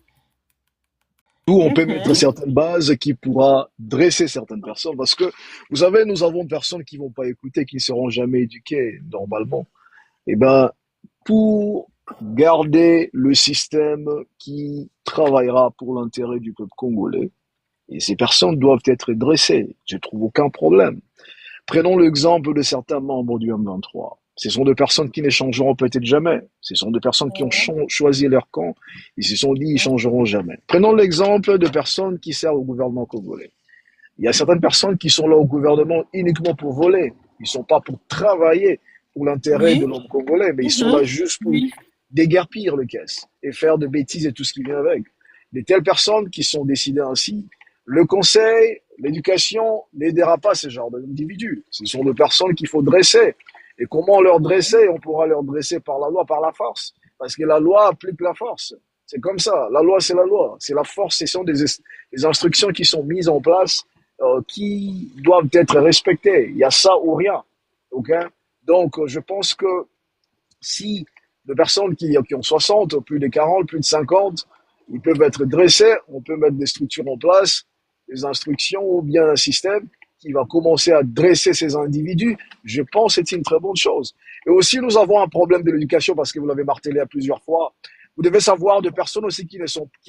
D'où on peut mettre Mhm. certaines bases qui pourra dresser certaines personnes. Parce que, vous savez, nous avons des personnes qui vont pas écouter, qui ne seront jamais éduquées normalement. Eh ben, pour garder le système qui travaillera pour l'intérêt du peuple congolais, et ces personnes doivent être dressées. Je trouve aucun problème. Prenons l'exemple de certains membres du M23. Ce sont des personnes qui ne changeront peut-être jamais. Ce sont des personnes qui ont choisi leur camp. Ils se sont dit ils changeront jamais. Prenons l'exemple de personnes qui servent au gouvernement congolais. Il y a certaines personnes qui sont là au gouvernement uniquement pour voler. Ils ne sont pas pour travailler pour l'intérêt de Oui. l'homme congolais, mais ils sont là Mhm. juste pour Oui. déguerpir le caisse et faire de bêtises et tout ce qui vient avec. De telles personnes qui sont décidées ainsi, le conseil, l'éducation n'aidera pas ce genre d'individus. Ce sont des personnes qu'il faut dresser. Et comment leur dresser? On pourra leur dresser par la loi, par la force. Parce que la loi applique la force. C'est comme ça. La loi, c'est la loi. C'est la force. Ce sont des instructions qui sont mises en place qui doivent être respectées. Il y a ça ou rien. Okay? Donc, je pense que si des personnes qui ont 60, plus de 40, plus de 50, ils peuvent être dressés, on peut mettre des structures en place, des instructions ou bien un système qui va commencer à dresser ces individus. Je pense que c'est une très bonne chose. Et aussi, nous avons un problème de l'éducation parce que vous l'avez martelé à plusieurs fois. Vous devez savoir, de personnes aussi qui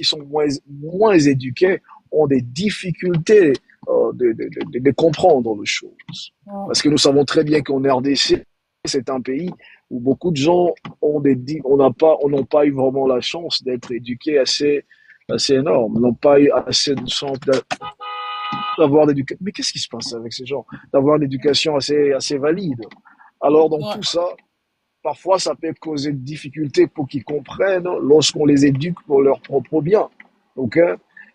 sont moins éduquées ont des difficultés de comprendre les choses. Parce que nous savons très bien qu'en RDC, c'est un pays où beaucoup de gens n'ont pas eu vraiment la chance d'être éduqués assez énorme, n'ont pas eu assez de chance d'avoir l'éducation. Mais qu'est-ce qui se passe avec ces gens? D'avoir une éducation assez valide. Alors, dans Ouais. tout ça, parfois, ça peut causer des difficultés pour qu'ils comprennent lorsqu'on les éduque pour leur propre bien. OK?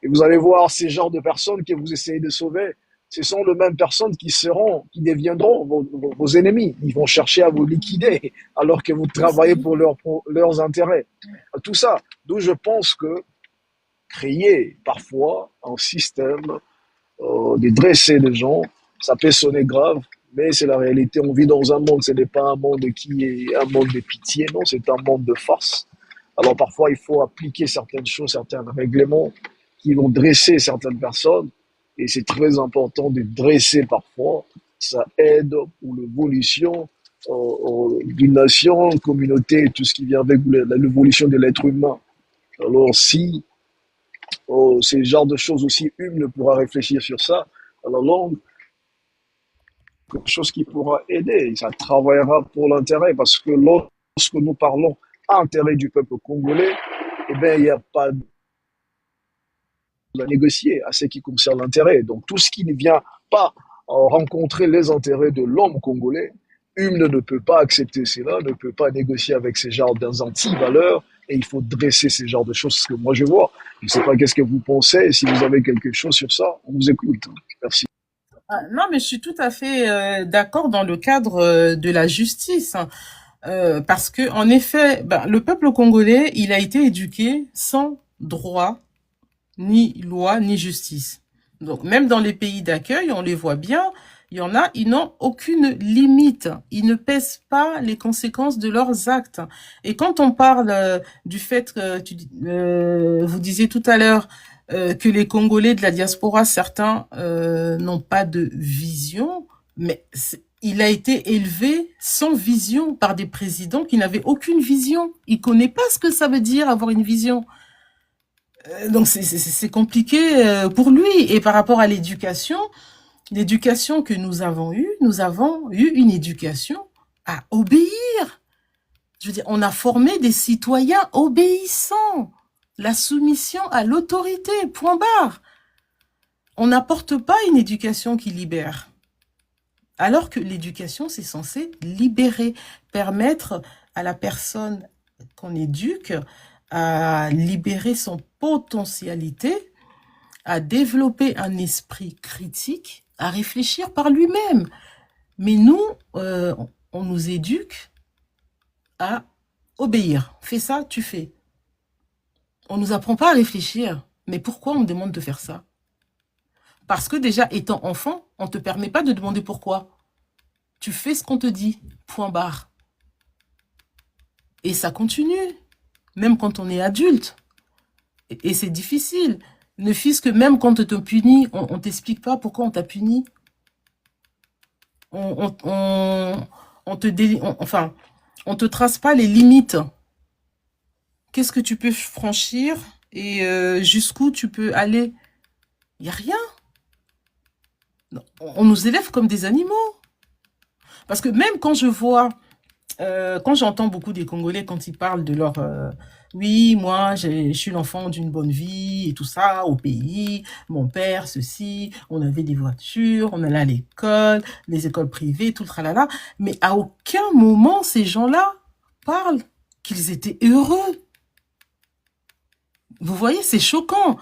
Et vous allez voir ces genres de personnes que vous essayez de sauver, ce sont les mêmes personnes qui deviendront vos ennemis. Ils vont chercher à vous liquider alors que vous travaillez pour leurs intérêts. Tout ça. D'où je pense que créer parfois un système de dresser les gens, ça peut sonner grave, mais c'est la réalité. On vit dans un monde, ce n'est pas un monde qui est un monde de pitié, non, c'est un monde de force. Alors parfois, il faut appliquer certaines choses, certains règlements qui vont dresser certaines personnes et c'est très important de dresser parfois. Ça aide pour l'évolution d'une nation, une communauté, tout ce qui vient avec l'évolution de l'être humain. Alors si ce genre de choses aussi, une pourra réfléchir sur ça à la longue, quelque chose qui pourra aider, ça travaillera pour l'intérêt, parce que lorsque nous parlons intérêt du peuple congolais, eh bien, il n'y a pas de négocier à ce qui concerne l'intérêt. Donc, tout ce qui ne vient pas rencontrer les intérêts de l'homme congolais, Hume ne peut pas accepter cela, ne peut pas négocier avec ces genres d'anti-valeurs, et il faut dresser ces genres de choses, ce que moi je vois. Je ne sais pas qu'est-ce que vous pensez, si vous avez quelque chose sur ça, on vous écoute. Merci. Ah, non, mais je suis tout à fait d'accord dans le cadre de la justice, hein. Parce que en effet, ben, le peuple congolais, il a été éduqué sans droit, ni loi, ni justice. Donc même dans les pays d'accueil, on les voit bien, il y en a, ils n'ont aucune limite. Ils ne pèsent pas les conséquences de leurs actes. Et quand on parle du fait que vous disiez tout à l'heure que les Congolais de la diaspora, certains n'ont pas de vision, mais il a été élevé sans vision par des présidents qui n'avaient aucune vision. Il connaît pas ce que ça veut dire avoir une vision. Donc c'est compliqué pour lui. Et par rapport à l'éducation que nous avons eu une éducation à obéir. Je veux dire, on a formé des citoyens obéissants. La soumission à l'autorité, point barre. On n'apporte pas une éducation qui libère. Alors que l'éducation, c'est censé libérer, permettre à la personne qu'on éduque à libérer son potentialité, à développer un esprit critique, à réfléchir par lui-même. Mais nous, on nous éduque à obéir. Fais ça, tu fais. On nous apprend pas à réfléchir. Mais pourquoi on me demande de faire ça? Parce que déjà, étant enfant, on te permet pas de demander pourquoi. Tu fais ce qu'on te dit. Point barre. Et ça continue. Même quand on est adulte. Et c'est difficile. Ne fût-ce que même quand on te punit, on t'explique pas pourquoi on t'a puni. On te trace pas les limites. Qu'est-ce que tu peux franchir et jusqu'où tu peux aller? Il n'y a rien. On nous élève comme des animaux. Parce que même quand je vois, quand j'entends beaucoup des Congolais quand ils parlent de leur... oui, moi, je suis l'enfant d'une bonne vie et tout ça, au pays, mon père, ceci, on avait des voitures, on allait à l'école, les écoles privées, tout le tralala. Mais à aucun moment, ces gens-là parlent qu'ils étaient heureux. Vous voyez, c'est choquant.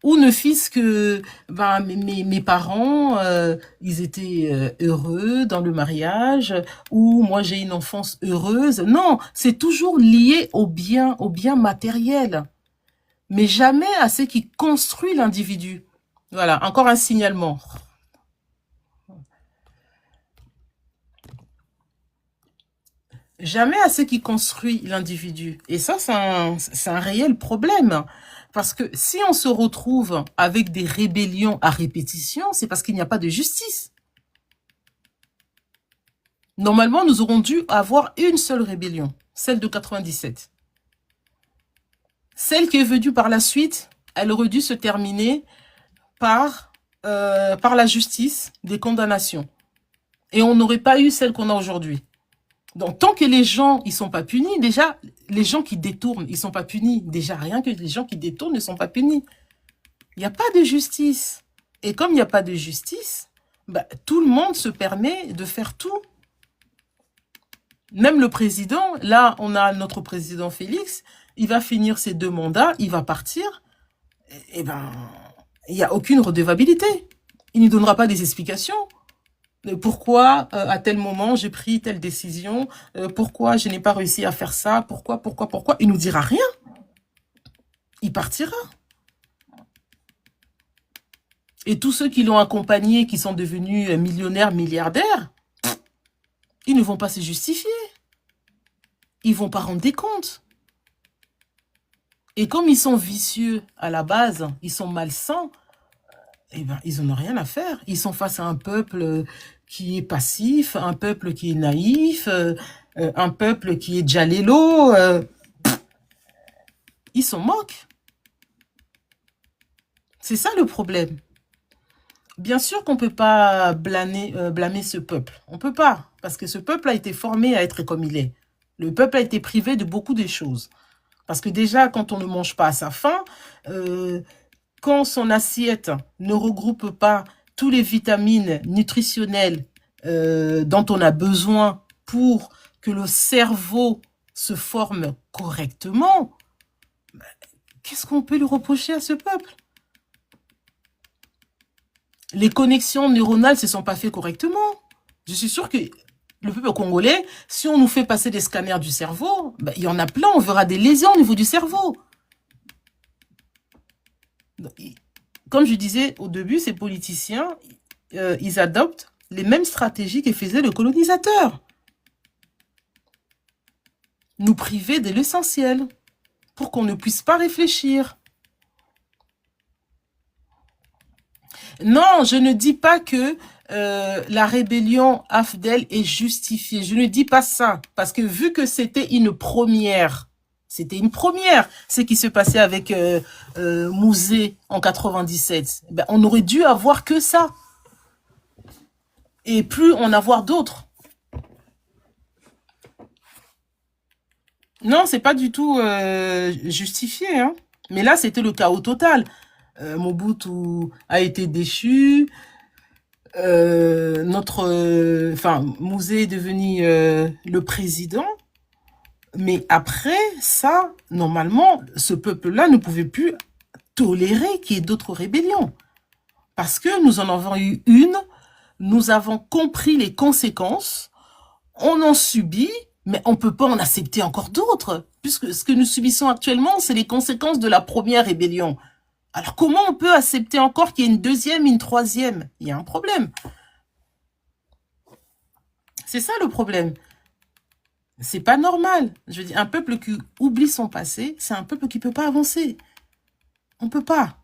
Ou ne fût-ce que ben, mes parents, ils étaient heureux dans le mariage, ou moi j'ai une enfance heureuse. Non, c'est toujours lié au bien matériel, mais jamais à ce qui construit l'individu. Voilà, encore un signalement. Jamais à ce qui construit l'individu. Et ça, c'est un réel problème. Parce que si on se retrouve avec des rébellions à répétition, c'est parce qu'il n'y a pas de justice. Normalement, nous aurons dû avoir une seule rébellion, celle de 97. Celle qui est venue par la suite, elle aurait dû se terminer par la justice, des condamnations. Et on n'aurait pas eu celle qu'on a aujourd'hui. Donc, tant que les gens, ils sont pas punis, déjà, les gens qui détournent, ils sont pas punis. Déjà, rien que les gens qui détournent ne sont pas punis. Il n'y a pas de justice. Et comme il n'y a pas de justice, bah, tout le monde se permet de faire tout. Même le président, là, on a notre président Félix, il va finir ses 2 mandats, il va partir. Et ben, il n'y a aucune redevabilité. Il ne donnera pas des explications. Pourquoi à tel moment j'ai pris telle décision, pourquoi je n'ai pas réussi à faire ça, pourquoi, il nous dira rien. Il partira. Et tous ceux qui l'ont accompagné, qui sont devenus millionnaires, milliardaires, ils ne vont pas se justifier. Ils vont pas rendre des comptes. Et comme ils sont vicieux à la base, ils sont malsains, eh ben, ils en ont rien à faire. Ils sont face à un peuple qui est passif, un peuple qui est naïf, un peuple qui est jalélo. Ils s'en moquent. C'est ça le problème. Bien sûr qu'on ne peut pas blâmer ce peuple. On ne peut pas, parce que ce peuple a été formé à être comme il est. Le peuple a été privé de beaucoup de choses. Parce que déjà, quand on ne mange pas à sa faim, quand son assiette ne regroupe pas tous les vitamines nutritionnelles dont on a besoin pour que le cerveau se forme correctement, qu'est-ce qu'on peut lui reprocher à ce peuple? Les connexions neuronales ne se sont pas faites correctement. Je suis sûre que le peuple congolais, si on nous fait passer des scanners du cerveau, ben, il y en a plein, on verra des lésions au niveau du cerveau. Comme je disais au début, ces politiciens, ils adoptent les mêmes stratégies que faisait le colonisateur. Nous priver de l'essentiel pour qu'on ne puisse pas réfléchir. Non, je ne dis pas que la rébellion Afdel est justifiée. Je ne dis pas ça. Parce que vu que c'était une première, ce qui se passait avec Mouzé en 97, ben, on aurait dû avoir que ça. Et plus en avoir d'autres. Non, c'est pas du tout justifié. Hein. Mais là, c'était le chaos total. Mobutu a été déchu. Mouzé est devenu le président. Mais après ça, normalement, ce peuple-là ne pouvait plus tolérer qu'il y ait d'autres rébellions. Parce que nous en avons eu une, nous avons compris les conséquences, on en subit, mais on ne peut pas en accepter encore d'autres. Puisque ce que nous subissons actuellement, c'est les conséquences de la première rébellion. Alors comment on peut accepter encore qu'il y ait une deuxième, une troisième? Il y a un problème. C'est ça le problème. C'est pas normal. Je veux dire, un peuple qui oublie son passé, c'est un peuple qui peut pas avancer. On peut pas.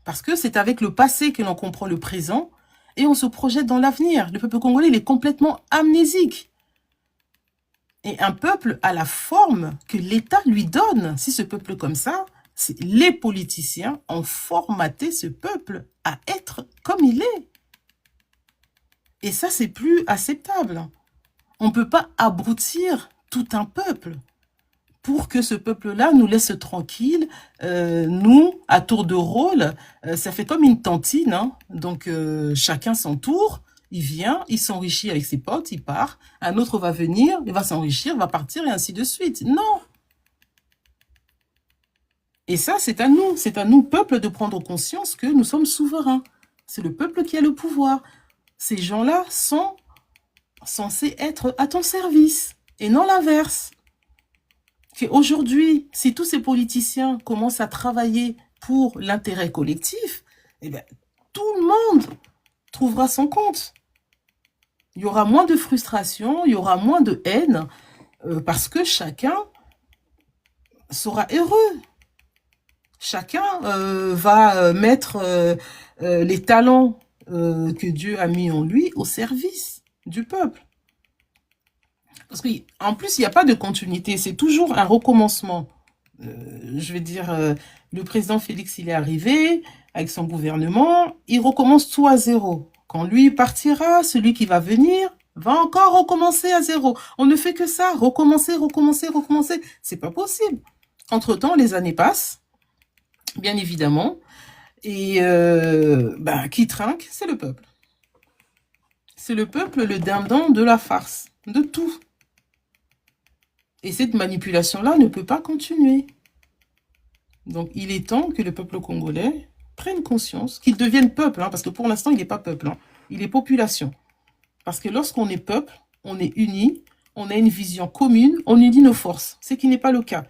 Parce que c'est avec le passé que l'on comprend le présent et on se projette dans l'avenir. Le peuple congolais, il est complètement amnésique. Et un peuple a la forme que l'État lui donne. Si ce peuple comme ça, les politiciens ont formaté ce peuple à être comme il est. Et ça, c'est plus acceptable. On ne peut pas abrutir tout un peuple pour que ce peuple-là nous laisse tranquilles. Nous, à tour de rôle, ça fait comme une cantine. Hein. Donc, chacun son tour. Il vient, il s'enrichit avec ses potes, il part. Un autre va venir, il va s'enrichir, va partir et ainsi de suite. Non. Et ça, c'est à nous, peuple, de prendre conscience que nous sommes souverains. C'est le peuple qui a le pouvoir. Ces gens-là sont censés être à ton service et non l'inverse. Aujourd'hui, si tous ces politiciens commencent à travailler pour l'intérêt collectif, eh bien, tout le monde trouvera son compte. Il y aura moins de frustration, il y aura moins de haine, parce que chacun sera heureux. Chacun va mettre les talents que Dieu a mis en lui au service du peuple. Parce qu'en plus, il n'y a pas de continuité, c'est toujours un recommencement. Je veux dire, le président Félix, il est arrivé avec son gouvernement, il recommence tout à zéro. Quand lui partira, celui qui va venir va encore recommencer à zéro. On ne fait que ça, recommencer. C'est pas possible. Entre-temps, les années passent, bien évidemment, et qui trinque, c'est le peuple. C'est le peuple, le dindon de la farce, de tout. Et cette manipulation-là ne peut pas continuer. Donc, il est temps que le peuple congolais prenne conscience, qu'il devienne peuple, hein, parce que pour l'instant, il n'est pas peuple, hein, il est population. Parce que lorsqu'on est peuple, on est unis, on a une vision commune, on unit nos forces, ce qui n'est pas le cas.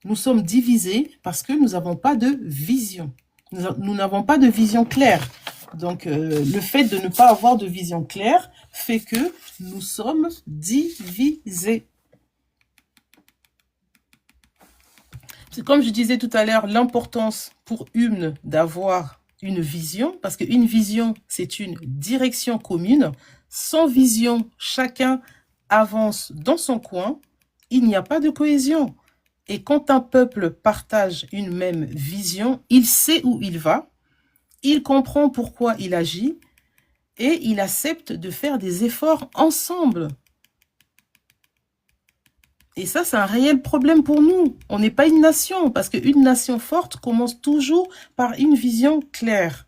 Nous sommes divisés parce que nous n'avons pas de vision. Nous n'avons pas de vision claire. Donc, le fait de ne pas avoir de vision claire fait que nous sommes divisés. C'est comme je disais tout à l'heure, l'importance pour Hume d'avoir une vision, parce qu'une vision, c'est une direction commune. Sans vision, chacun avance dans son coin, il n'y a pas de cohésion. Et quand un peuple partage une même vision, il sait où il va, il comprend pourquoi il agit, et il accepte de faire des efforts ensemble. Et ça, c'est un réel problème pour nous. On n'est pas une nation, parce qu'une nation forte commence toujours par une vision claire.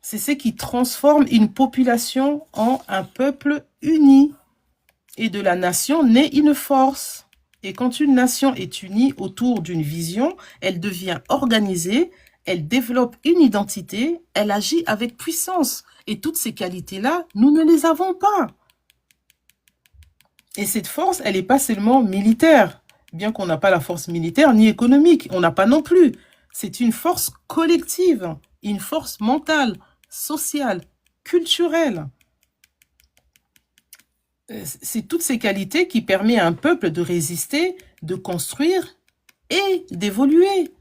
C'est ce qui transforme une population en un peuple uni. Et de la nation naît une force. Et quand une nation est unie autour d'une vision, elle devient organisée, elle développe une identité, elle agit avec puissance. Et toutes ces qualités-là, nous ne les avons pas. Et cette force, elle n'est pas seulement militaire, bien qu'on n'a pas la force militaire ni économique, on n'a pas non plus. C'est une force collective, une force mentale, sociale, culturelle. C'est toutes ces qualités qui permettent à un peuple de résister, de construire et d'évoluer.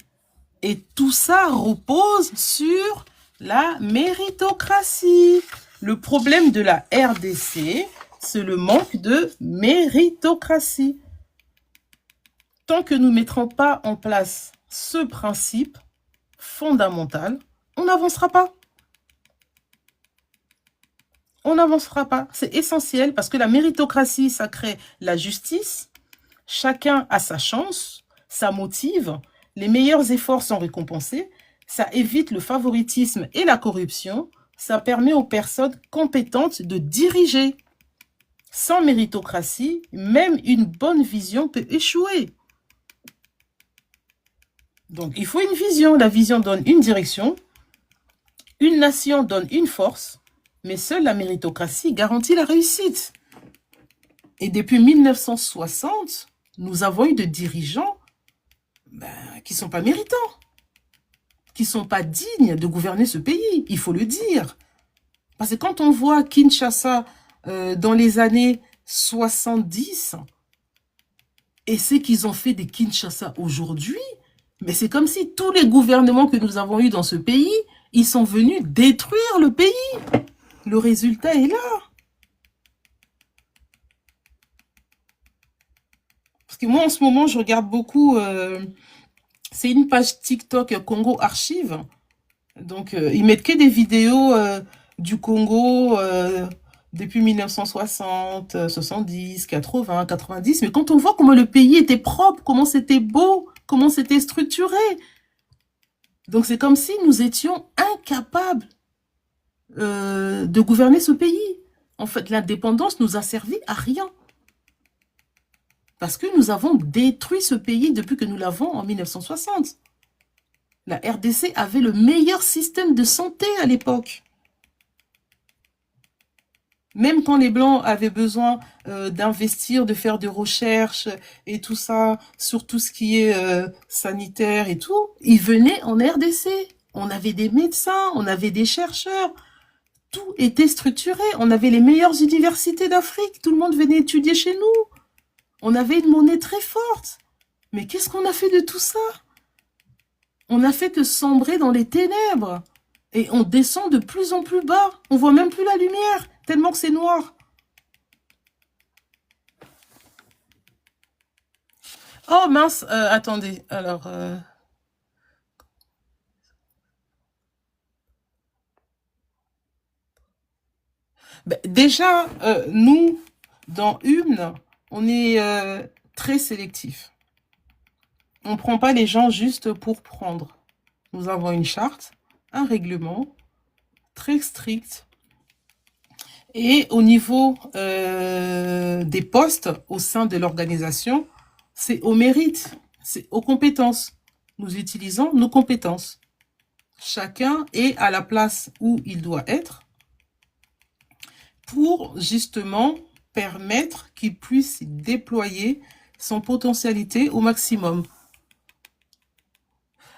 Et tout ça repose sur la méritocratie. Le problème de la RDC, c'est le manque de méritocratie. Tant que nous ne mettrons pas en place ce principe fondamental, on n'avancera pas. On n'avancera pas. C'est essentiel parce que la méritocratie, ça crée la justice. Chacun a sa chance, ça motive. Les meilleurs efforts sont récompensés. Ça évite le favoritisme et la corruption. Ça permet aux personnes compétentes de diriger. Sans méritocratie, même une bonne vision peut échouer. Donc, il faut une vision. La vision donne une direction. Une nation donne une force. Mais seule la méritocratie garantit la réussite. Et depuis 1960, nous avons eu des dirigeants qui ne sont pas méritants, qui ne sont pas dignes de gouverner ce pays, il faut le dire. Parce que quand on voit Kinshasa dans les années 70, et ce qu'ils ont fait des Kinshasa aujourd'hui, mais c'est comme si tous les gouvernements que nous avons eus dans ce pays, ils sont venus détruire le pays. Le résultat est là. Parce que moi, en ce moment, je regarde beaucoup... c'est une page TikTok Congo Archive. Donc, ils mettent que des vidéos du Congo depuis 1960, 70, 80, 90. Mais quand on voit comment le pays était propre, comment c'était beau, comment c'était structuré. Donc, c'est comme si nous étions incapables de gouverner ce pays. En fait, l'indépendance nous a servi à rien. Parce que nous avons détruit ce pays depuis que nous l'avons en 1960. La RDC avait le meilleur système de santé à l'époque. Même quand les Blancs avaient besoin d'investir, de faire des recherches et tout ça, sur tout ce qui est sanitaire et tout, ils venaient en RDC. On avait des médecins, on avait des chercheurs. Tout était structuré. On avait les meilleures universités d'Afrique. Tout le monde venait étudier chez nous. On avait une monnaie très forte. Mais qu'est-ce qu'on a fait de tout ça? On n'a fait que sombrer dans les ténèbres. Et on descend de plus en plus bas. On voit même plus la lumière, tellement que c'est noir. Oh mince, attendez. Alors... déjà, nous, dans Hymne, on est très sélectif. On ne prend pas les gens juste pour prendre. Nous avons une charte, un règlement très strict. Et au niveau des postes au sein de l'organisation, c'est au mérite, c'est aux compétences. Nous utilisons nos compétences. Chacun est à la place où il doit être pour justement permettre qu'il puisse déployer son potentialité au maximum.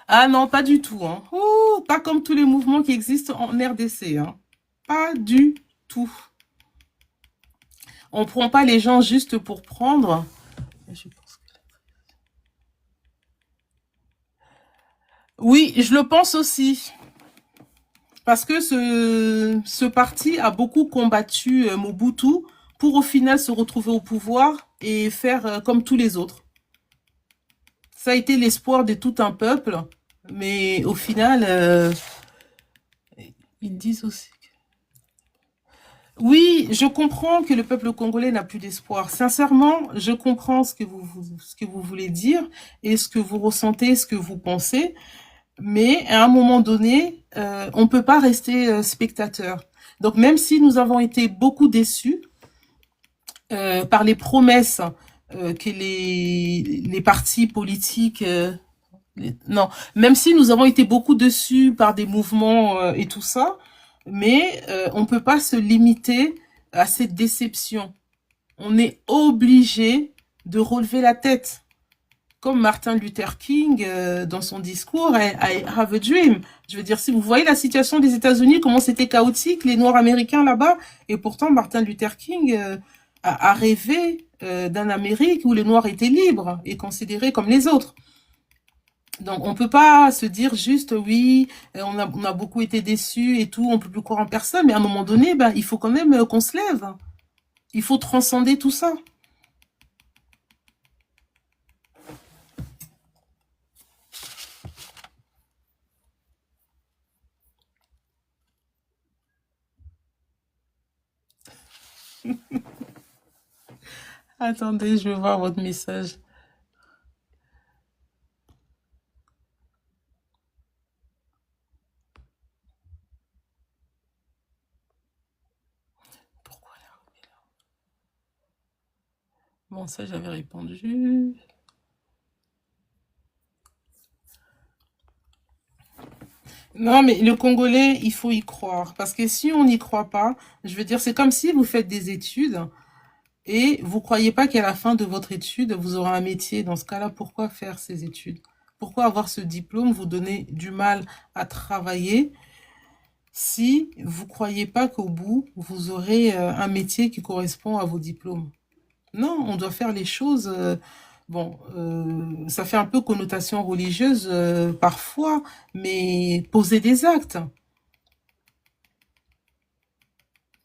Ah non, pas du tout. Hein. Ouh, pas comme tous les mouvements qui existent en RDC. Hein. Pas du tout. On ne prend pas les gens juste pour prendre. Oui, je le pense aussi. Parce que ce parti a beaucoup combattu Mobutu pour au final se retrouver au pouvoir et faire comme tous les autres. Ça a été l'espoir de tout un peuple, mais au final, ils disent aussi. Oui, je comprends que le peuple congolais n'a plus d'espoir. Sincèrement, je comprends ce que vous voulez dire et ce que vous ressentez, ce que vous pensez. Mais à un moment donné, on peut pas rester spectateur. Donc même si nous avons été beaucoup déçus par les promesses que les partis politiques, non, même si nous avons été beaucoup déçus par des mouvements et tout ça, mais on peut pas se limiter à cette déception. On est obligé de relever la tête. Comme Martin Luther King dans son discours, I have a dream. Je veux dire, si vous voyez la situation des États-Unis, comment c'était chaotique, les Noirs américains là-bas, et pourtant Martin Luther King a rêvé d'un Amérique où les Noirs étaient libres et considérés comme les autres. Donc on peut pas se dire juste oui, on a beaucoup été déçus et tout, on peut plus croire en personne, mais à un moment donné, ben il faut quand même qu'on se lève. Il faut transcender tout ça. Attendez, je vais voir votre message. Pourquoi là? Bon, ça j'avais répondu. Non, mais le Congolais, il faut y croire. Parce que si on n'y croit pas, je veux dire, c'est comme si vous faites des études et vous croyez pas qu'à la fin de votre étude, vous aurez un métier. Dans ce cas-là, pourquoi faire ces études? Pourquoi avoir ce diplôme vous donner du mal à travailler si vous croyez pas qu'au bout, vous aurez un métier qui correspond à vos diplômes? Non, on doit faire les choses. Bon, ça fait un peu connotation religieuse parfois, mais poser des actes,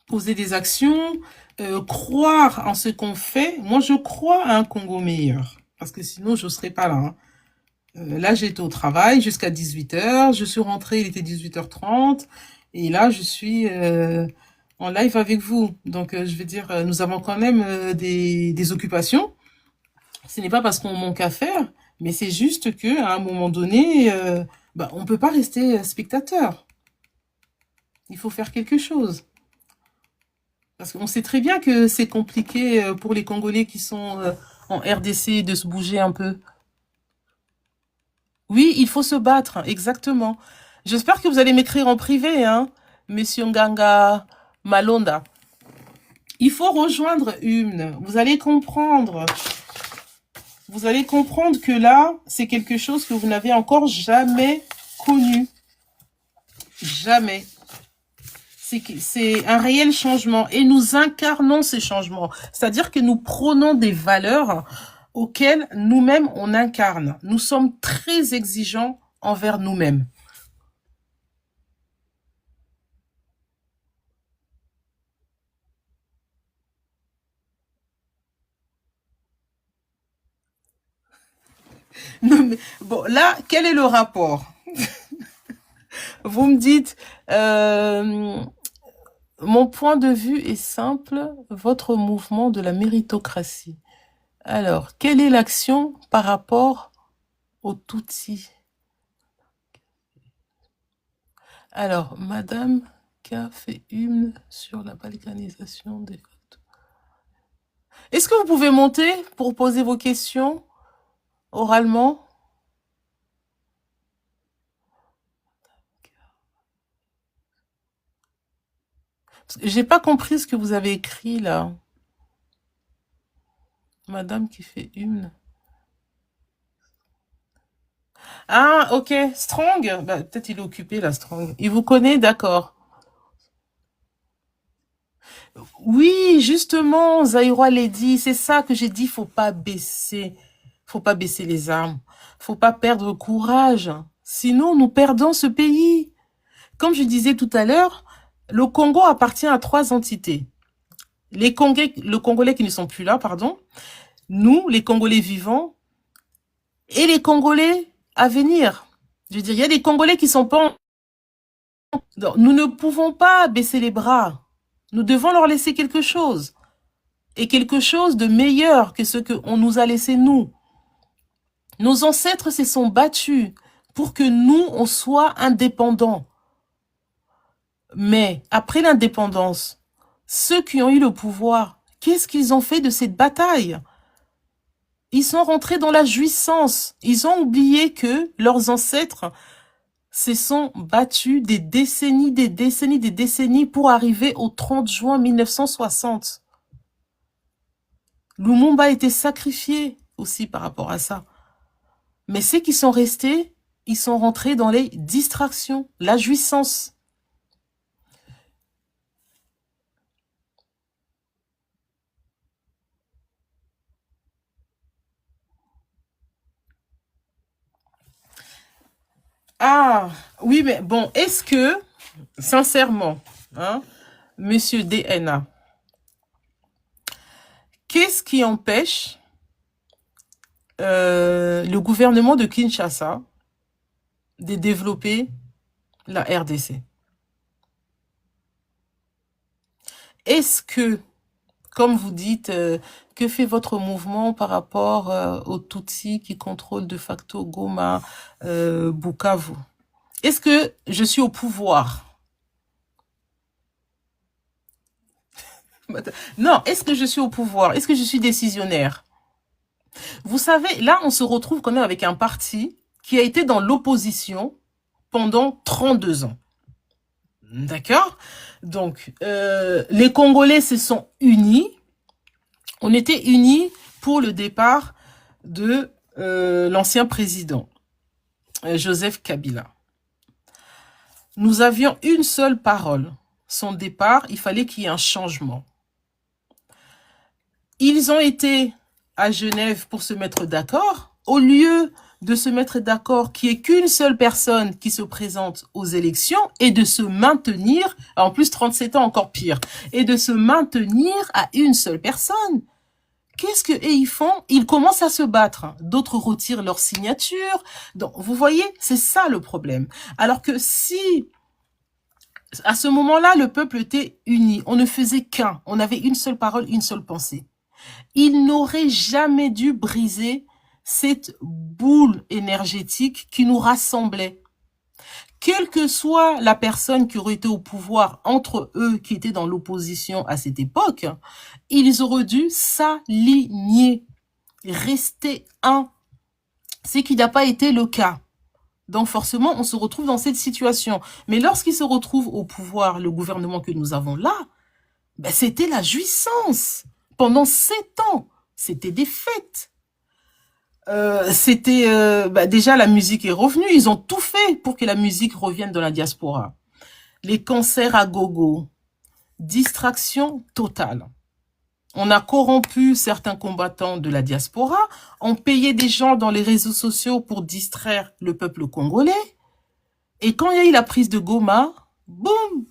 poser des actions, croire en ce qu'on fait. Moi, je crois à un Congo meilleur, parce que sinon, je serais pas là. Hein. Là, j'étais au travail jusqu'à 18h. Je suis rentrée, il était 18h30. Et là, je suis en live avec vous. Donc, je veux dire, nous avons quand même des occupations. Ce n'est pas parce qu'on manque à faire, mais c'est juste que à un moment donné, bah, on peut pas rester spectateur. Il faut faire quelque chose. Parce qu'on sait très bien que c'est compliqué pour les Congolais qui sont en RDC de se bouger un peu. Oui, il faut se battre, exactement. J'espère que vous allez m'écrire en privé, hein, Monsieur Nganga Malonda. Il faut rejoindre Humne. Vous allez comprendre. Vous allez comprendre que là, c'est quelque chose que vous n'avez encore jamais connu. Jamais. C'est un réel changement. Et nous incarnons ces changements. C'est-à-dire que nous prônons des valeurs auxquelles nous-mêmes on incarne. Nous sommes très exigeants envers nous-mêmes. Non, mais, bon, là, quel est le rapport? Vous me dites, mon point de vue est simple, votre mouvement de la méritocratie. Alors, quelle est l'action par rapport au Tutsi? Alors, Madame K fait une sur la balkanisation des votes. Est-ce que vous pouvez monter pour poser vos questions oralement? J'ai pas compris ce que vous avez écrit là. Madame qui fait une. Ah, ok. Strong. Bah, peut-être il est occupé là, Strong. Il vous connaît, d'accord. Oui, justement, Zaïrois l'a dit. C'est ça que j'ai dit. Faut pas baisser. Faut pas baisser les armes. Faut pas perdre courage. Sinon, nous perdons ce pays. Comme je disais tout à l'heure, le Congo appartient à 3 entités. Le Congolais qui ne sont plus là, pardon, nous, les Congolais vivants, et les Congolais à venir. Je veux dire, il y a des Congolais qui sont pas... Non, nous ne pouvons pas baisser les bras. Nous devons leur laisser quelque chose. Et quelque chose de meilleur que ce qu'on nous a laissé nous. Nos ancêtres se sont battus pour que nous, on soit indépendants. Mais après l'indépendance, ceux qui ont eu le pouvoir, qu'est-ce qu'ils ont fait de cette bataille? Ils sont rentrés dans la jouissance. Ils ont oublié que leurs ancêtres se sont battus des décennies pour arriver au 30 juin 1960. Lumumba a été sacrifié aussi par rapport à ça. Mais ceux qui sont restés, ils sont rentrés dans les distractions, la jouissance. Ah, oui, mais bon, est-ce que, sincèrement, hein, Monsieur DNA, qu'est-ce qui empêche le gouvernement de Kinshasa de développer la RDC? Est-ce que, comme vous dites, que fait votre mouvement par rapport aux Tutsis qui contrôlent de facto Goma, Bukavu? Est-ce que je suis au pouvoir? Non, est-ce que je suis au pouvoir? Est-ce que je suis décisionnaire? Vous savez, là, on se retrouve quand même avec un parti qui a été dans l'opposition pendant 32 ans. D'accord? Donc, les Congolais se sont unis. On était unis pour le départ de l'ancien président, Joseph Kabila. Nous avions une seule parole. Son départ, il fallait qu'il y ait un changement. Ils ont été à Genève pour se mettre d'accord. Au lieu de se mettre d'accord qu'il n'y ait qu'une seule personne qui se présente aux élections et de se maintenir, en plus 37 ans encore pire, et de se maintenir à une seule personne. Qu'est-ce que ils font? Ils commencent à se battre. D'autres retirent leur signature. Donc, vous voyez, c'est ça le problème. Alors que si, à ce moment-là, le peuple était uni, on ne faisait qu'un, on avait une seule parole, une seule pensée, il n'aurait jamais dû briser cette boule énergétique qui nous rassemblait. Quelle que soit la personne qui aurait été au pouvoir entre eux qui étaient dans l'opposition à cette époque, ils auraient dû s'aligner, rester un. Ce qui n'a pas été le cas. Donc forcément, on se retrouve dans cette situation. Mais lorsqu'ils se retrouvent au pouvoir, le gouvernement que nous avons là, ben c'était la jouissance. Pendant 7 ans, c'était des fêtes. Déjà la musique est revenue, ils ont tout fait pour que la musique revienne dans la diaspora. Les concerts à gogo, distraction totale. On a corrompu certains combattants de la diaspora, on payait des gens dans les réseaux sociaux pour distraire le peuple congolais. Et quand il y a eu la prise de Goma, boum,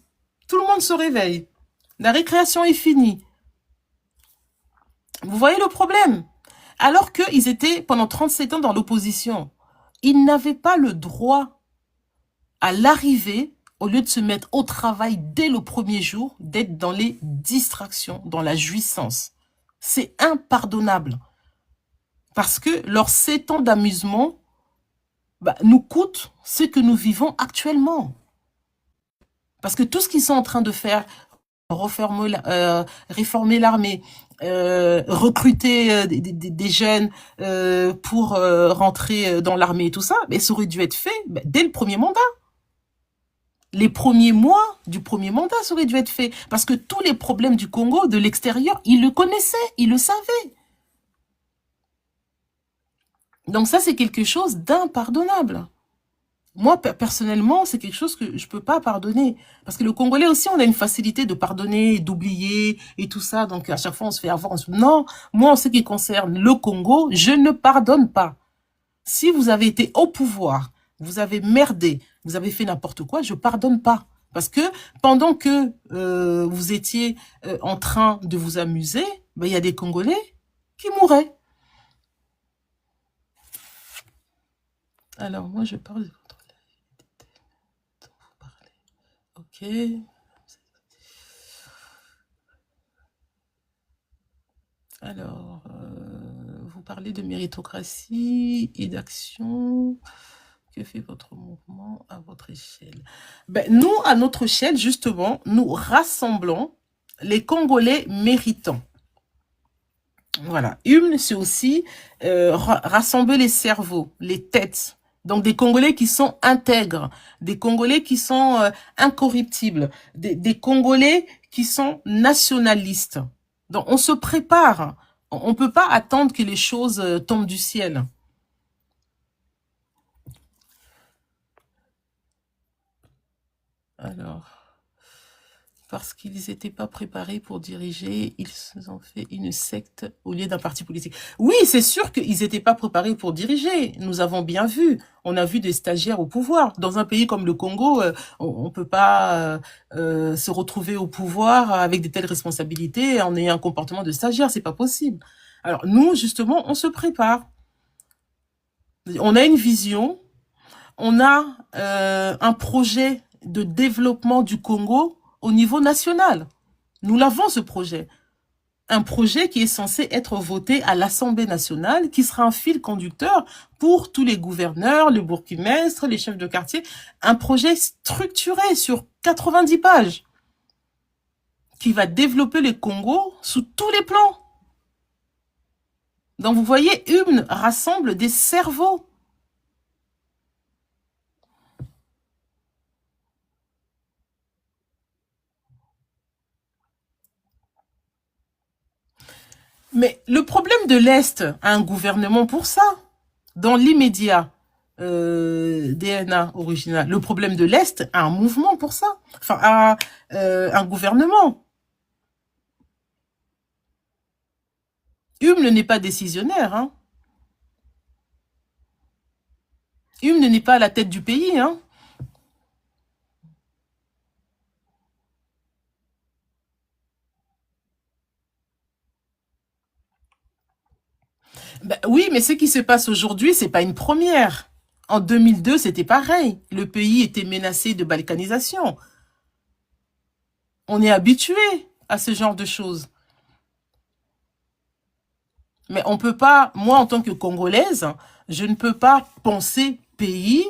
tout le monde se réveille. La récréation est finie. Vous voyez le problème? Alors qu'ils étaient pendant 37 ans dans l'opposition. Ils n'avaient pas le droit à l'arrivée, au lieu de se mettre au travail dès le premier jour, d'être dans les distractions, dans la jouissance. C'est impardonnable. Parce que leurs 7 ans d'amusement nous coûtent ce que nous vivons actuellement. Parce que tout ce qu'ils sont en train de faire, réformer l'armée, recruter des jeunes pour rentrer dans l'armée et tout ça, mais ça aurait dû être fait dès le premier mandat. Les premiers mois du premier mandat, ça aurait dû être fait. Parce que tous les problèmes du Congo, de l'extérieur, ils le connaissaient, ils le savaient. Donc ça, c'est quelque chose d'impardonnable. Moi, personnellement, c'est quelque chose que je peux pas pardonner. Parce que le Congolais aussi, on a une facilité de pardonner, d'oublier et tout ça. Donc, à chaque fois, on se fait avoir. Non, moi, en ce qui concerne le Congo, je ne pardonne pas. Si vous avez été au pouvoir, vous avez merdé, vous avez fait n'importe quoi, je pardonne pas. Parce que pendant que vous étiez en train de vous amuser, ben, il y a des Congolais qui mouraient. Alors, moi, je parle de votre... Ok. Alors, vous parlez de méritocratie et d'action. Que fait votre mouvement à votre échelle? Ben, nous, à notre échelle, justement, nous rassemblons les Congolais méritants. Voilà. Une, c'est aussi rassembler les cerveaux, les têtes. Donc, des Congolais qui sont intègres, des Congolais qui sont incorruptibles, des Congolais qui sont nationalistes. Donc, on se prépare. On ne peut pas attendre que les choses tombent du ciel. Alors, parce qu'ils n'étaient pas préparés pour diriger, ils se sont fait une secte au lieu d'un parti politique. Oui, c'est sûr qu'ils n'étaient pas préparés pour diriger. Nous avons bien vu. On a vu des stagiaires au pouvoir. Dans un pays comme le Congo, on ne peut pas se retrouver au pouvoir avec de telles responsabilités en ayant un comportement de stagiaire. C'est pas possible. Alors, nous, justement, on se prépare. On a une vision. On a un projet de développement du Congo au niveau national. Nous l'avons, ce projet. Un projet qui est censé être voté à l'Assemblée nationale, qui sera un fil conducteur pour tous les gouverneurs, les bourgmestres, les chefs de quartier. Un projet structuré sur 90 pages qui va développer le Congo sous tous les plans. Donc, vous voyez, UMN rassemble des cerveaux. Mais le problème de l'Est a un gouvernement pour ça. Dans l'immédiat, DNA original, le problème de l'Est a un mouvement pour ça. Enfin, a un gouvernement. UMN n'est pas décisionnaire. Hein. UMN n'est pas à la tête du pays. Hein. Ben, oui, mais ce qui se passe aujourd'hui, c'est pas une première. En 2002, c'était pareil. Le pays était menacé de balkanisation. On est habitué à ce genre de choses. Mais on peut pas, moi en tant que Congolaise, je ne peux pas penser pays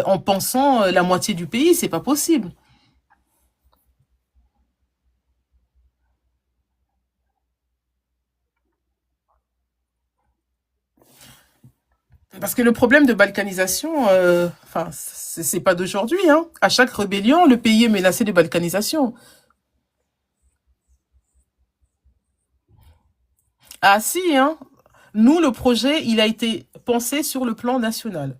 en pensant la moitié du pays, c'est pas possible. Parce que le problème de balkanisation, enfin, c'est pas d'aujourd'hui. Hein. À chaque rébellion, le pays est menacé de balkanisation. Ah si, hein. Nous, le projet, il a été pensé sur le plan national.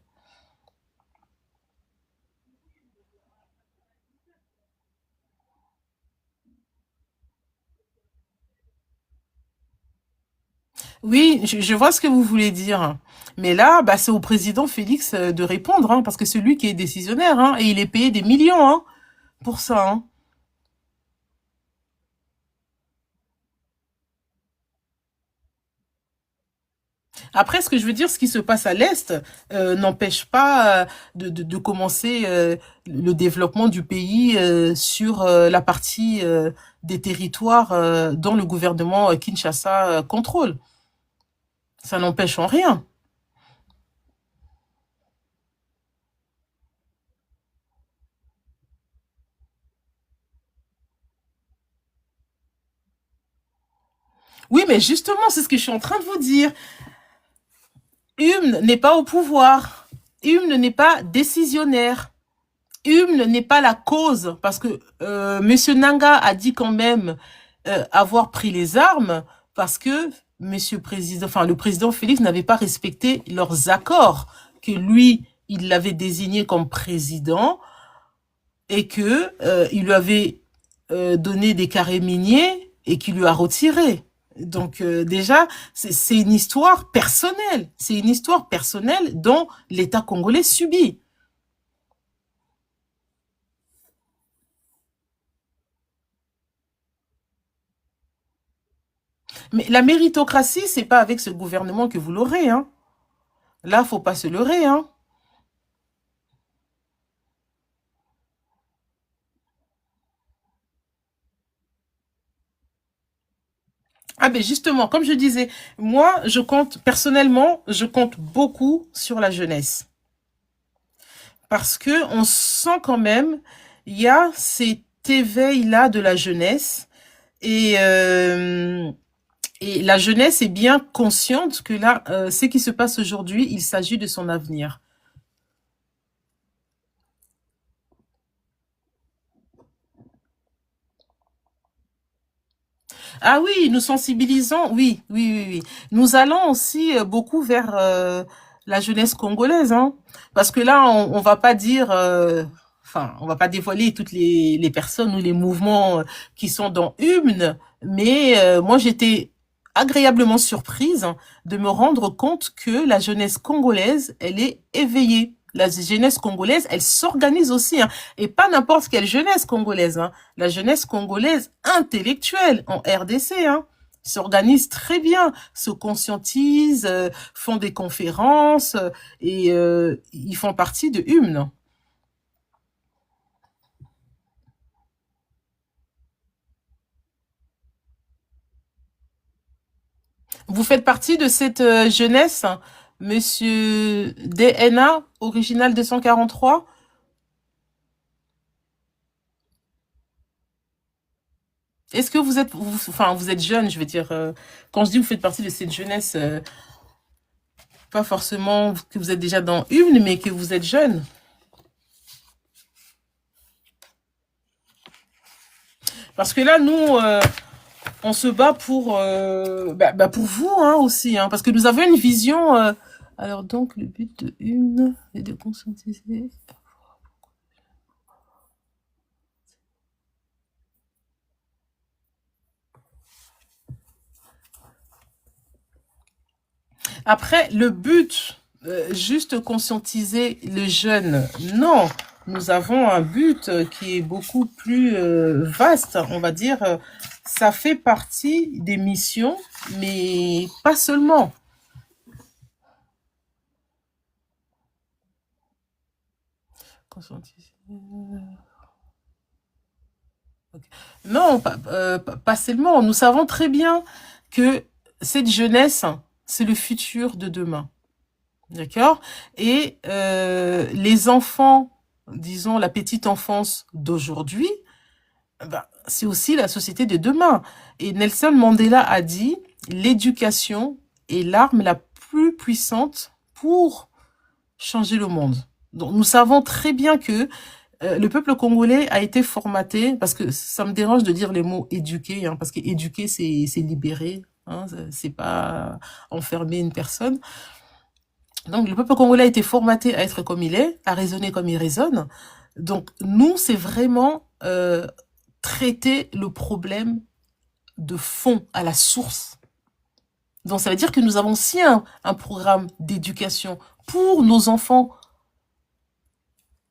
Oui, je vois ce que vous voulez dire. Mais là, bah, c'est au président Félix de répondre, hein, parce que c'est lui qui est décisionnaire, hein, et il est payé des millions hein, pour ça. Hein. Après, ce que je veux dire, ce qui se passe à l'Est n'empêche pas de commencer le développement du pays sur la partie des territoires dont le gouvernement Kinshasa contrôle. Ça n'empêche en rien. Oui, mais justement, c'est ce que je suis en train de vous dire. UMN n'est pas au pouvoir. UMN n'est pas décisionnaire. UMN n'est pas la cause, parce que Monsieur Nanga a dit quand même avoir pris les armes parce que Monsieur président, enfin le président Félix n'avait pas respecté leurs accords que lui il l'avait désigné comme président et que il lui avait donné des carrés miniers et qu'il lui a retiré. Donc déjà, c'est une histoire personnelle. C'est une histoire personnelle dont l'État congolais subit. Mais la méritocratie, c'est pas avec ce gouvernement que vous l'aurez, hein. Là, faut pas se leurrer, hein. Ah ben justement, comme je disais, moi, je compte, personnellement, je compte beaucoup sur la jeunesse. Parce que on sent quand même, il y a cet éveil-là de la jeunesse. Et, euh, et la jeunesse est bien consciente que là, ce qui se passe aujourd'hui, il s'agit de son avenir. Ah oui, nous sensibilisons, oui, oui, oui, oui. Nous allons aussi beaucoup vers la jeunesse congolaise, hein, parce que là, on va pas dire, enfin, on va pas dévoiler toutes les personnes ou les mouvements qui sont dans Hymne, mais moi, j'étais agréablement surprise de me rendre compte que la jeunesse congolaise, elle est éveillée. La jeunesse congolaise, elle s'organise aussi, hein, et pas n'importe quelle jeunesse congolaise, hein. La jeunesse congolaise intellectuelle en RDC, hein, s'organise très bien, se conscientise, font des conférences et ils font partie de Hymne. Vous faites partie de cette jeunesse, hein, Monsieur DNA, original 243. Est-ce que vous êtes, enfin, vous êtes jeune, je veux dire, quand je dis vous faites partie de cette jeunesse, pas forcément que vous êtes déjà dans Hymne, mais que vous êtes jeune. Parce que là, nous, on se bat pour, pour vous, hein, aussi, hein, parce que nous avons une vision. Alors donc, le but de une est de conscientiser. Après, le but, juste conscientiser les jeunes, non. Nous avons un but qui est beaucoup plus vaste, on va dire. Ça fait partie des missions, mais pas seulement. Conscientiser. Ok. Non, pas seulement. Nous savons très bien que cette jeunesse, c'est le futur de demain. D'accord? Et les enfants, disons la petite enfance d'aujourd'hui, ben, c'est aussi la société de demain. Et Nelson Mandela a dit, l'éducation est l'arme la plus puissante pour changer le monde. Donc nous savons très bien que le peuple congolais a été formaté, parce que ça me dérange de dire les mots éduquer, hein, parce que éduquer, c'est libérer, hein, c'est pas enfermer une personne. Donc, le peuple congolais a été formaté à être comme il est, à raisonner comme il raisonne. Donc, nous, c'est vraiment traiter le problème de fond, à la source. Donc, ça veut dire que nous avons aussi un programme d'éducation pour nos enfants.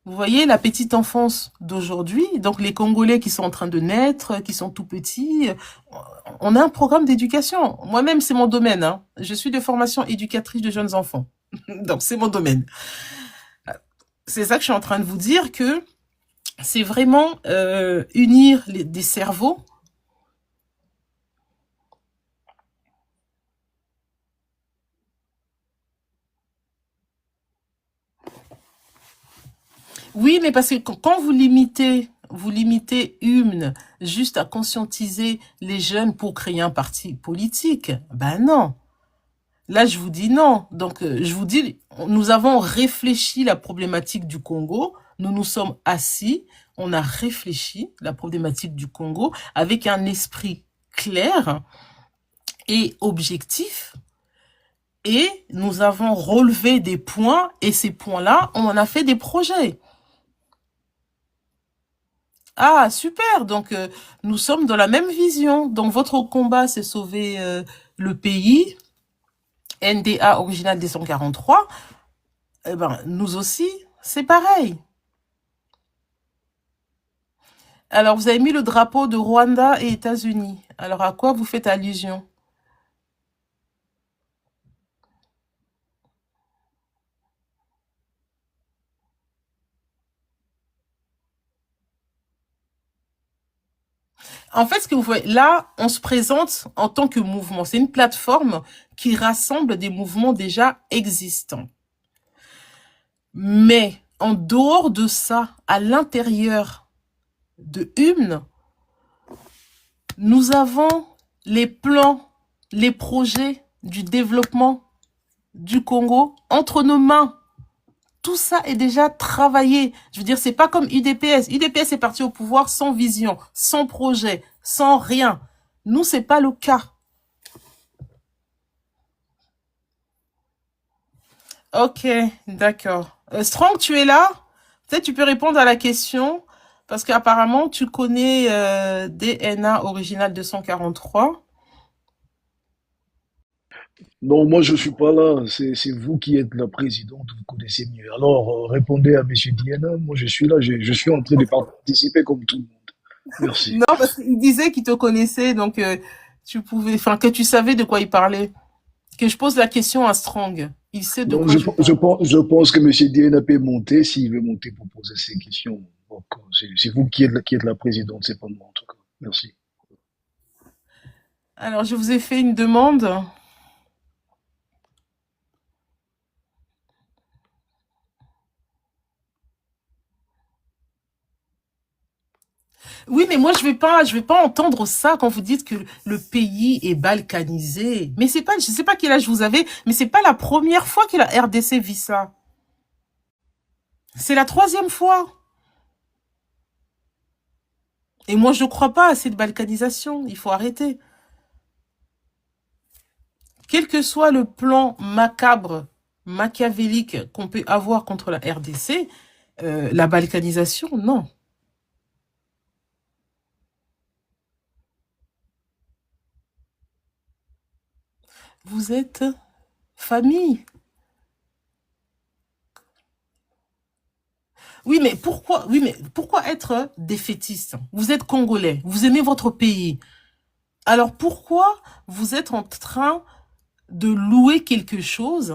Vous voyez, la petite enfance d'aujourd'hui, donc les Congolais qui sont en train de naître, qui sont tout petits, on a un programme d'éducation. Moi-même, c'est mon domaine, hein. Je suis de formation éducatrice de jeunes enfants. Donc, c'est mon domaine. C'est ça que je suis en train de vous dire, que c'est vraiment unir des cerveaux. Oui, mais parce que quand vous limitez Hymne juste à conscientiser les jeunes pour créer un parti politique, ben non. Là, je vous dis non. Donc, je vous dis, nous avons réfléchi la problématique du Congo. Nous nous sommes assis. On a réfléchi la problématique du Congo avec un esprit clair et objectif. Et nous avons relevé des points. Et ces points-là, on en a fait des projets. Ah, super. Donc, nous sommes dans la même vision. Donc, votre combat, c'est sauver le pays. NDA original des 143. Eh ben, nous aussi, c'est pareil. Alors, vous avez mis le drapeau de Rwanda et États-Unis. Alors, à quoi vous faites allusion? En fait, ce que vous voyez, là, on se présente en tant que mouvement. C'est une plateforme qui rassemble des mouvements déjà existants. Mais en dehors de ça, à l'intérieur de Hymne, nous avons les plans, les projets du développement du Congo entre nos mains. Tout ça est déjà travaillé. Je veux dire, c'est pas comme UDPS. UDPS est parti au pouvoir sans vision, sans projet, sans rien. Nous, c'est pas le cas. Ok, d'accord. Strong, tu es là? Peut-être tu peux répondre à la question, parce qu'apparemment, tu connais DNA original 243. Non, moi je suis pas là. C'est vous qui êtes la présidente, vous connaissez mieux. Alors répondez à Monsieur Diana. Moi je suis là, je suis en train de participer comme tout le monde. Merci. Non, parce qu'il disait qu'il te connaissait, donc tu pouvais, enfin, que tu savais de quoi il parlait. Que je pose la question à Strong. Il sait de Donc quoi je parle. je pense que Monsieur Diana peut monter s'il veut monter pour poser ses questions. Donc c'est vous qui êtes la présidente, c'est pas moi en tout cas. Merci. Alors, je vous ai fait une demande. Oui, mais moi, je vais pas entendre ça quand vous dites que le pays est balkanisé. Mais c'est pas, je sais pas quel âge vous avez, mais c'est pas la première fois que la RDC vit ça. C'est la troisième fois. Et moi, je crois pas à cette balkanisation. Il faut arrêter. Quel que soit le plan macabre, machiavélique qu'on peut avoir contre la RDC, la balkanisation, non. Vous êtes famille. Oui, mais pourquoi être défaitiste? Vous êtes congolais, vous aimez votre pays. Alors pourquoi vous êtes en train de louer quelque chose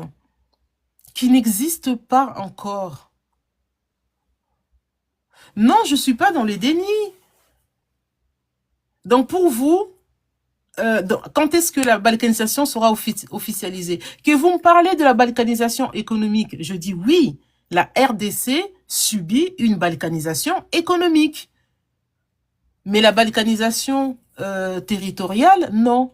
qui n'existe pas encore? Non, je suis pas dans le déni. Donc pour vous, quand est-ce que la balkanisation sera officialisée? Que vous me parlez de la balkanisation économique, je dis oui, la RDC subit une balkanisation économique. Mais la balkanisation territoriale, non.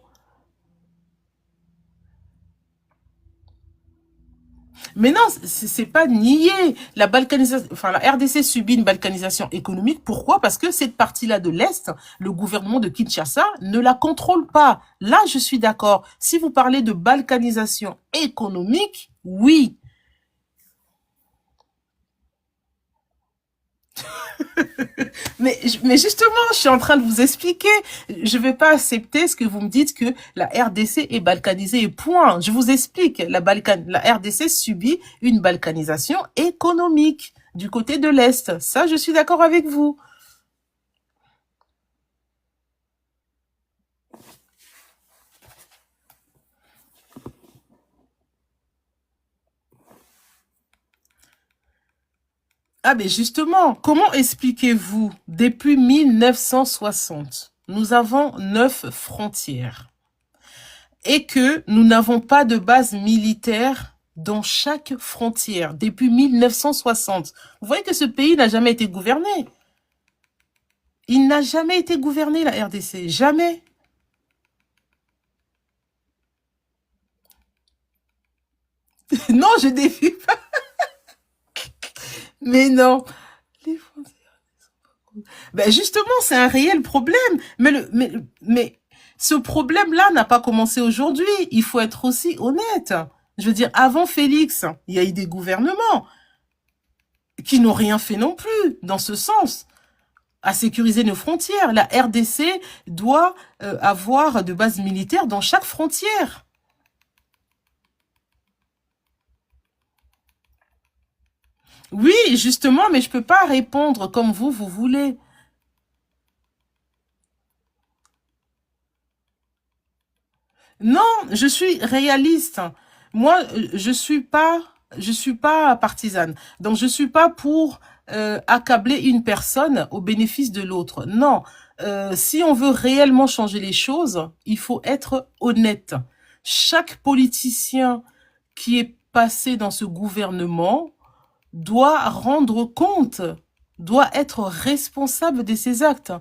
Mais non, c'est pas nié. La balkanisation, enfin, la RDC subit une balkanisation économique. Pourquoi? Parce que cette partie-là de l'Est, le gouvernement de Kinshasa ne la contrôle pas. Là, je suis d'accord. Si vous parlez de balkanisation économique, oui. Mais justement, je suis en train de vous expliquer. Je ne vais pas accepter ce que vous me dites que la RDC est balkanisée et point. Je vous explique. La RDC subit une balkanisation économique du côté de l'Est. Ça, je suis d'accord avec vous. Ah, mais justement, comment expliquez-vous, depuis 1960, nous avons 9 frontières et que nous n'avons pas de base militaire dans chaque frontière depuis 1960. Vous voyez que ce pays n'a jamais été gouverné. Il n'a jamais été gouverné, la RDC. Jamais. Non, je défie pas. Mais non. Les frontières. Ben justement, c'est un réel problème. Mais ce problème-là n'a pas commencé aujourd'hui. Il faut être aussi honnête. Je veux dire, avant Félix, il y a eu des gouvernements qui n'ont rien fait non plus dans ce sens, à sécuriser nos frontières. La RDC doit avoir de bases militaires dans chaque frontière. Oui, justement, mais je peux pas répondre comme vous voulez. Non, je suis réaliste. Moi, je suis pas partisane. Donc, je suis pas pour accabler une personne au bénéfice de l'autre. Non, Si on veut réellement changer les choses, il faut être honnête. Chaque politicien qui est passé dans ce gouvernement doit rendre compte, doit être responsable de ses actes.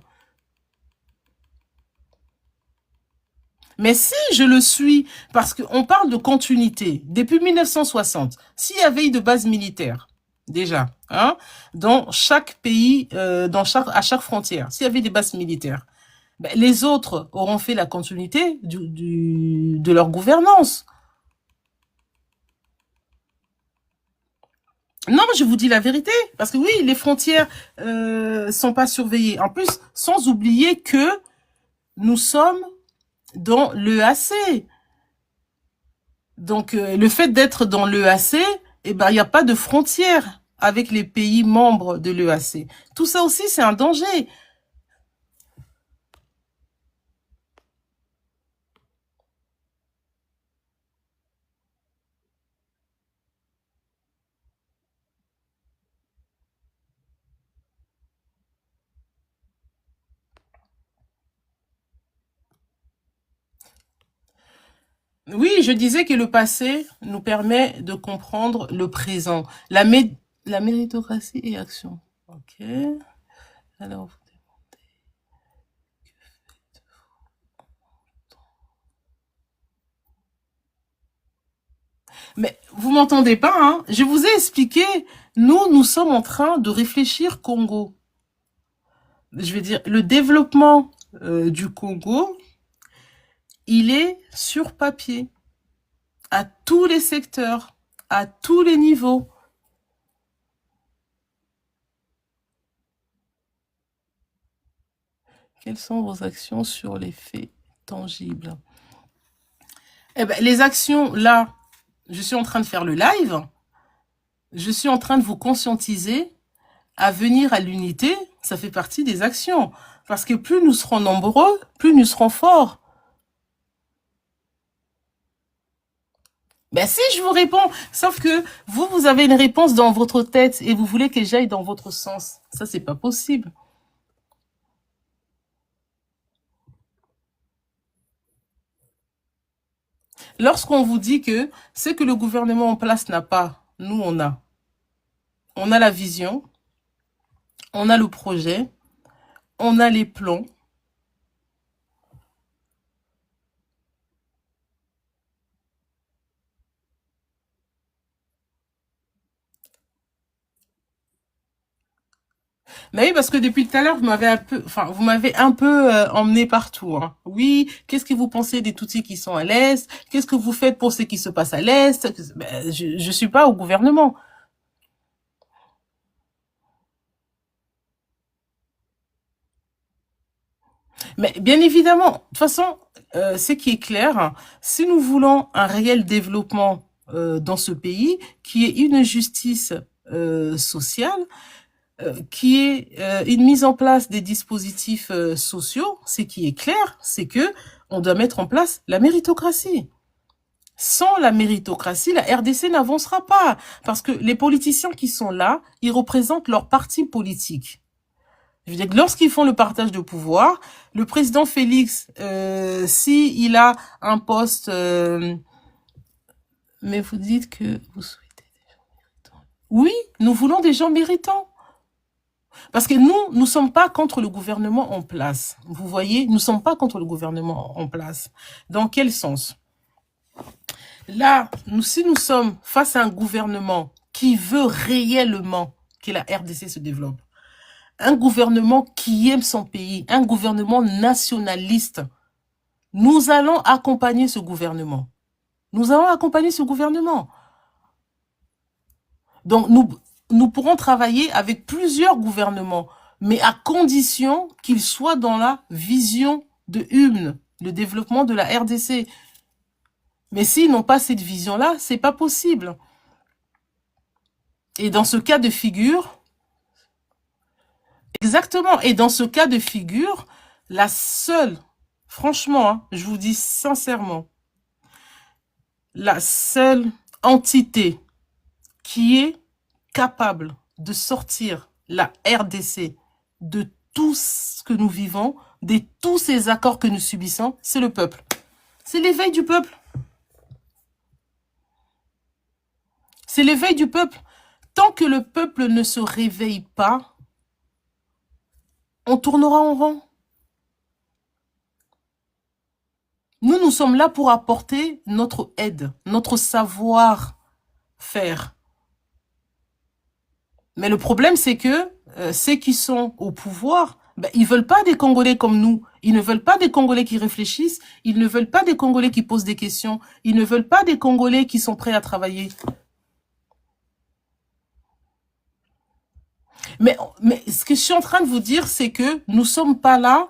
Mais si je le suis, parce qu'on parle de continuité, depuis 1960, s'il y avait eu de bases militaires, déjà, hein, dans chaque pays, à chaque frontière, s'il y avait des bases militaires, ben, les autres auront fait la continuité de leur gouvernance. Non, je vous dis la vérité, parce que oui, les frontières sont pas surveillées. En plus, sans oublier que nous sommes dans l'EAC. Donc, le fait d'être dans l'EAC, eh ben, il n'y a pas de frontière avec les pays membres de l'EAC. Tout ça aussi, c'est un danger. Oui, je disais que le passé nous permet de comprendre le présent. La méritocratie et action. Ok. Alors, mais vous m'entendez pas, hein? Je vous ai expliqué. Nous sommes en train de réfléchir Congo. Je vais dire, le développement du Congo, il est sur papier, à tous les secteurs, à tous les niveaux. Quelles sont vos actions sur les faits tangibles? Eh ben, les actions, là, je suis en train de faire le live. Je suis en train de vous conscientiser à venir à l'unité. Ça fait partie des actions. Parce que plus nous serons nombreux, plus nous serons forts. Ben si, je vous réponds. Sauf que vous avez une réponse dans votre tête et vous voulez que j'aille dans votre sens. Ça, c'est pas possible. Lorsqu'on vous dit que ce que le gouvernement en place n'a pas, nous, on a. On a la vision, on a le projet, on a les plans. Mais oui, parce que depuis tout à l'heure, vous m'avez un peu emmené partout. Hein. Oui, qu'est-ce que vous pensez des Tutsis qui sont à l'Est? Qu'est-ce que vous faites pour ce qui se passe à l'Est? Ben, je suis pas au gouvernement. Mais bien évidemment, de toute façon, ce qui est clair, si nous voulons un réel développement dans ce pays, qui est une justice sociale, qui est une mise en place des dispositifs sociaux, ce qui est clair, c'est que on doit mettre en place la méritocratie. Sans la méritocratie, la RDC n'avancera pas. Parce que les politiciens qui sont là, ils représentent leur parti politique. Je veux dire que lorsqu'ils font le partage de pouvoir, le président Félix, si il a un poste, mais vous dites que vous souhaitez des gens méritants. Oui, nous voulons des gens méritants. Parce que nous sommes pas contre le gouvernement en place. Vous voyez, nous sommes pas contre le gouvernement en place. Dans quel sens? Là, si nous sommes face à un gouvernement qui veut réellement que la RDC se développe, un gouvernement qui aime son pays, un gouvernement nationaliste, nous allons accompagner ce gouvernement. Nous allons accompagner ce gouvernement. Donc, nous pourrons travailler avec plusieurs gouvernements, mais à condition qu'ils soient dans la vision de Hume, le développement de la RDC. Mais s'ils n'ont pas cette vision-là, c'est pas possible. Et dans ce cas de figure, exactement, et dans ce cas de figure, la seule, franchement, hein, je vous dis sincèrement, la seule entité qui est capable de sortir la RDC de tout ce que nous vivons, de tous ces accords que nous subissons, c'est le peuple. C'est l'éveil du peuple. C'est l'éveil du peuple. Tant que le peuple ne se réveille pas, on tournera en rond. Nous sommes là pour apporter notre aide, notre savoir-faire. Mais le problème, c'est que ceux qui sont au pouvoir, ils veulent pas des Congolais comme nous. Ils ne veulent pas des Congolais qui réfléchissent. Ils ne veulent pas des Congolais qui posent des questions. Ils ne veulent pas des Congolais qui sont prêts à travailler. Mais ce que je suis en train de vous dire, c'est que nous sommes pas là.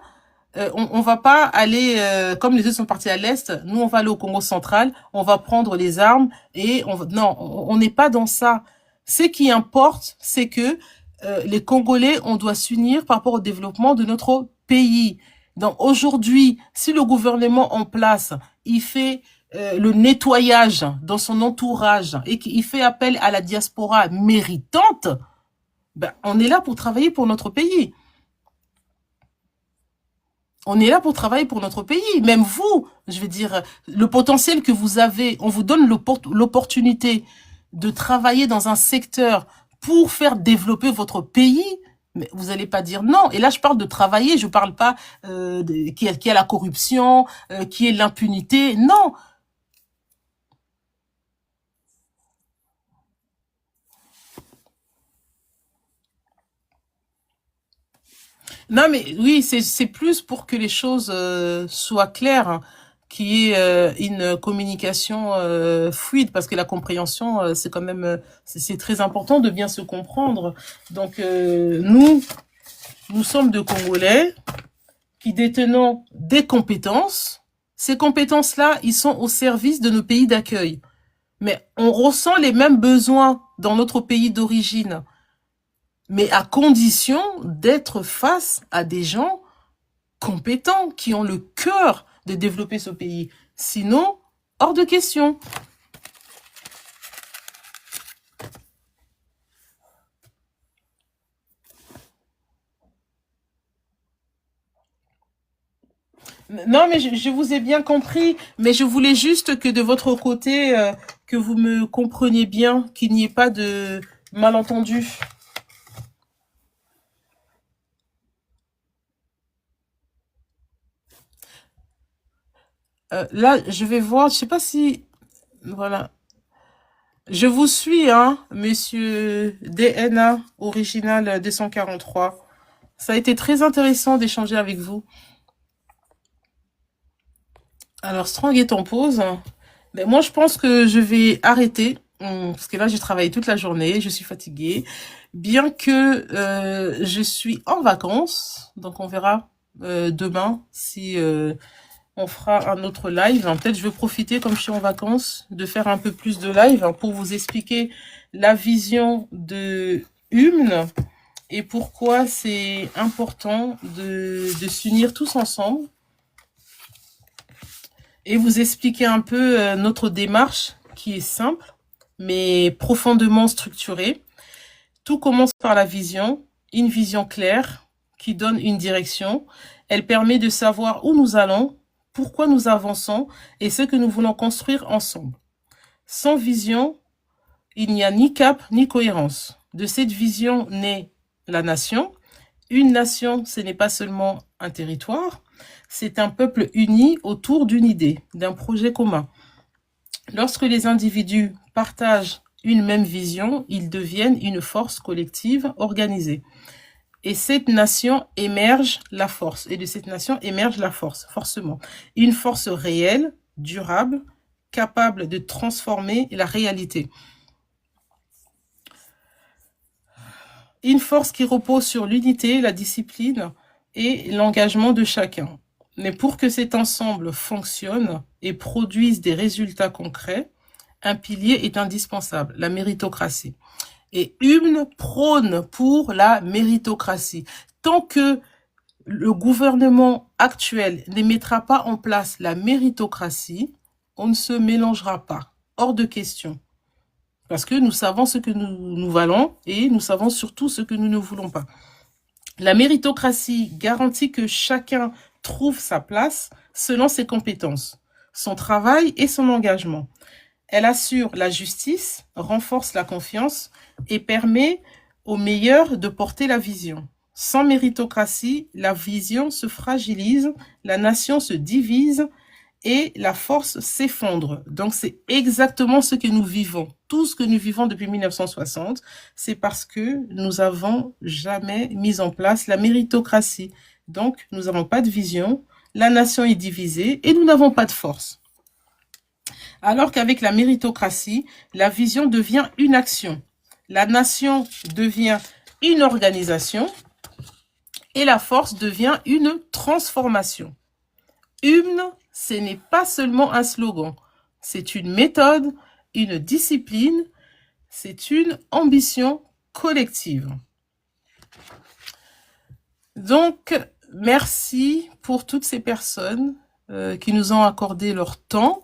On va pas aller, comme les autres sont partis à l'Est, nous on va aller au Congo central, on va prendre les armes et non, on n'est pas dans ça. Ce qui importe, c'est que les Congolais, on doit s'unir par rapport au développement de notre pays. Donc aujourd'hui, si le gouvernement en place, il fait le nettoyage dans son entourage et qu'il fait appel à la diaspora méritante, on est là pour travailler pour notre pays. On est là pour travailler pour notre pays. Même vous, je veux dire, le potentiel que vous avez, on vous donne l'opportunité de travailler dans un secteur pour faire développer votre pays, mais vous n'allez pas dire non. Et là, je parle de travailler, je parle pas qui a la corruption, qui est l'impunité. Non. Non, mais oui, c'est plus pour que les choses soient claires, hein, qu'il y ait une communication fluide, parce que la compréhension, c'est quand même, c'est très important de bien se comprendre. Donc, nous sommes de Congolais qui détenons des compétences. Ces compétences-là, ils sont au service de nos pays d'accueil. Mais on ressent les mêmes besoins dans notre pays d'origine, mais à condition d'être face à des gens compétents, qui ont le cœur de développer ce pays. Sinon, hors de question. Non, mais je vous ai bien compris, mais je voulais juste que de votre côté, que vous me compreniez bien, qu'il n'y ait pas de malentendu. Là, je vais voir, je sais pas si... Voilà. Je vous suis, hein, monsieur DNA, original 243. Ça a été très intéressant d'échanger avec vous. Alors, Strong est en pause. Mais moi, je pense que je vais arrêter. Parce que là, j'ai travaillé toute la journée, je suis fatiguée. Bien que je suis en vacances. Donc, on verra demain si on fera un autre live. Peut-être je vais profiter, comme je suis en vacances, de faire un peu plus de live pour vous expliquer la vision de Humne et pourquoi c'est important de s'unir tous ensemble et vous expliquer un peu notre démarche qui est simple mais profondément structurée. Tout commence par la vision, une vision claire qui donne une direction. Elle permet de savoir où nous allons, pourquoi nous avançons et ce que nous voulons construire ensemble. Sans vision, il n'y a ni cap ni cohérence. De cette vision naît la nation. Une nation, ce n'est pas seulement un territoire, c'est un peuple uni autour d'une idée, d'un projet commun. Lorsque les individus partagent une même vision, ils deviennent une force collective organisée. Et cette nation émerge la force. Et de cette nation émerge la force, forcément. Une force réelle, durable, capable de transformer la réalité. Une force qui repose sur l'unité, la discipline et l'engagement de chacun. Mais pour que cet ensemble fonctionne et produise des résultats concrets, un pilier est indispensable, la méritocratie. Et Humne prône pour la méritocratie. Tant que le gouvernement actuel ne mettra pas en place la méritocratie, on ne se mélangera pas. Hors de question. Parce que nous savons ce que nous valons et nous savons surtout ce que nous ne voulons pas. La méritocratie garantit que chacun trouve sa place selon ses compétences, son travail et son engagement. Elle assure la justice, renforce la confiance et permet aux meilleurs de porter la vision. Sans méritocratie, la vision se fragilise, la nation se divise et la force s'effondre. Donc c'est exactement ce que nous vivons. Tout ce que nous vivons depuis 1960, c'est parce que nous avons jamais mis en place la méritocratie. Donc nous n'avons pas de vision, la nation est divisée et nous n'avons pas de force. Alors qu'avec la méritocratie, la vision devient une action. La nation devient une organisation et la force devient une transformation. Hymne, ce n'est pas seulement un slogan, c'est une méthode, une discipline, c'est une ambition collective. Donc, merci pour toutes ces personnes qui nous ont accordé leur temps.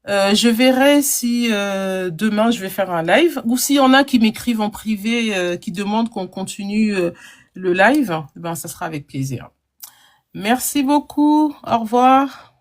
Je verrai si demain je vais faire un live ou s'il y en a qui m'écrivent en privé, qui demandent qu'on continue le live, ben ça sera avec plaisir. Merci beaucoup. Au revoir.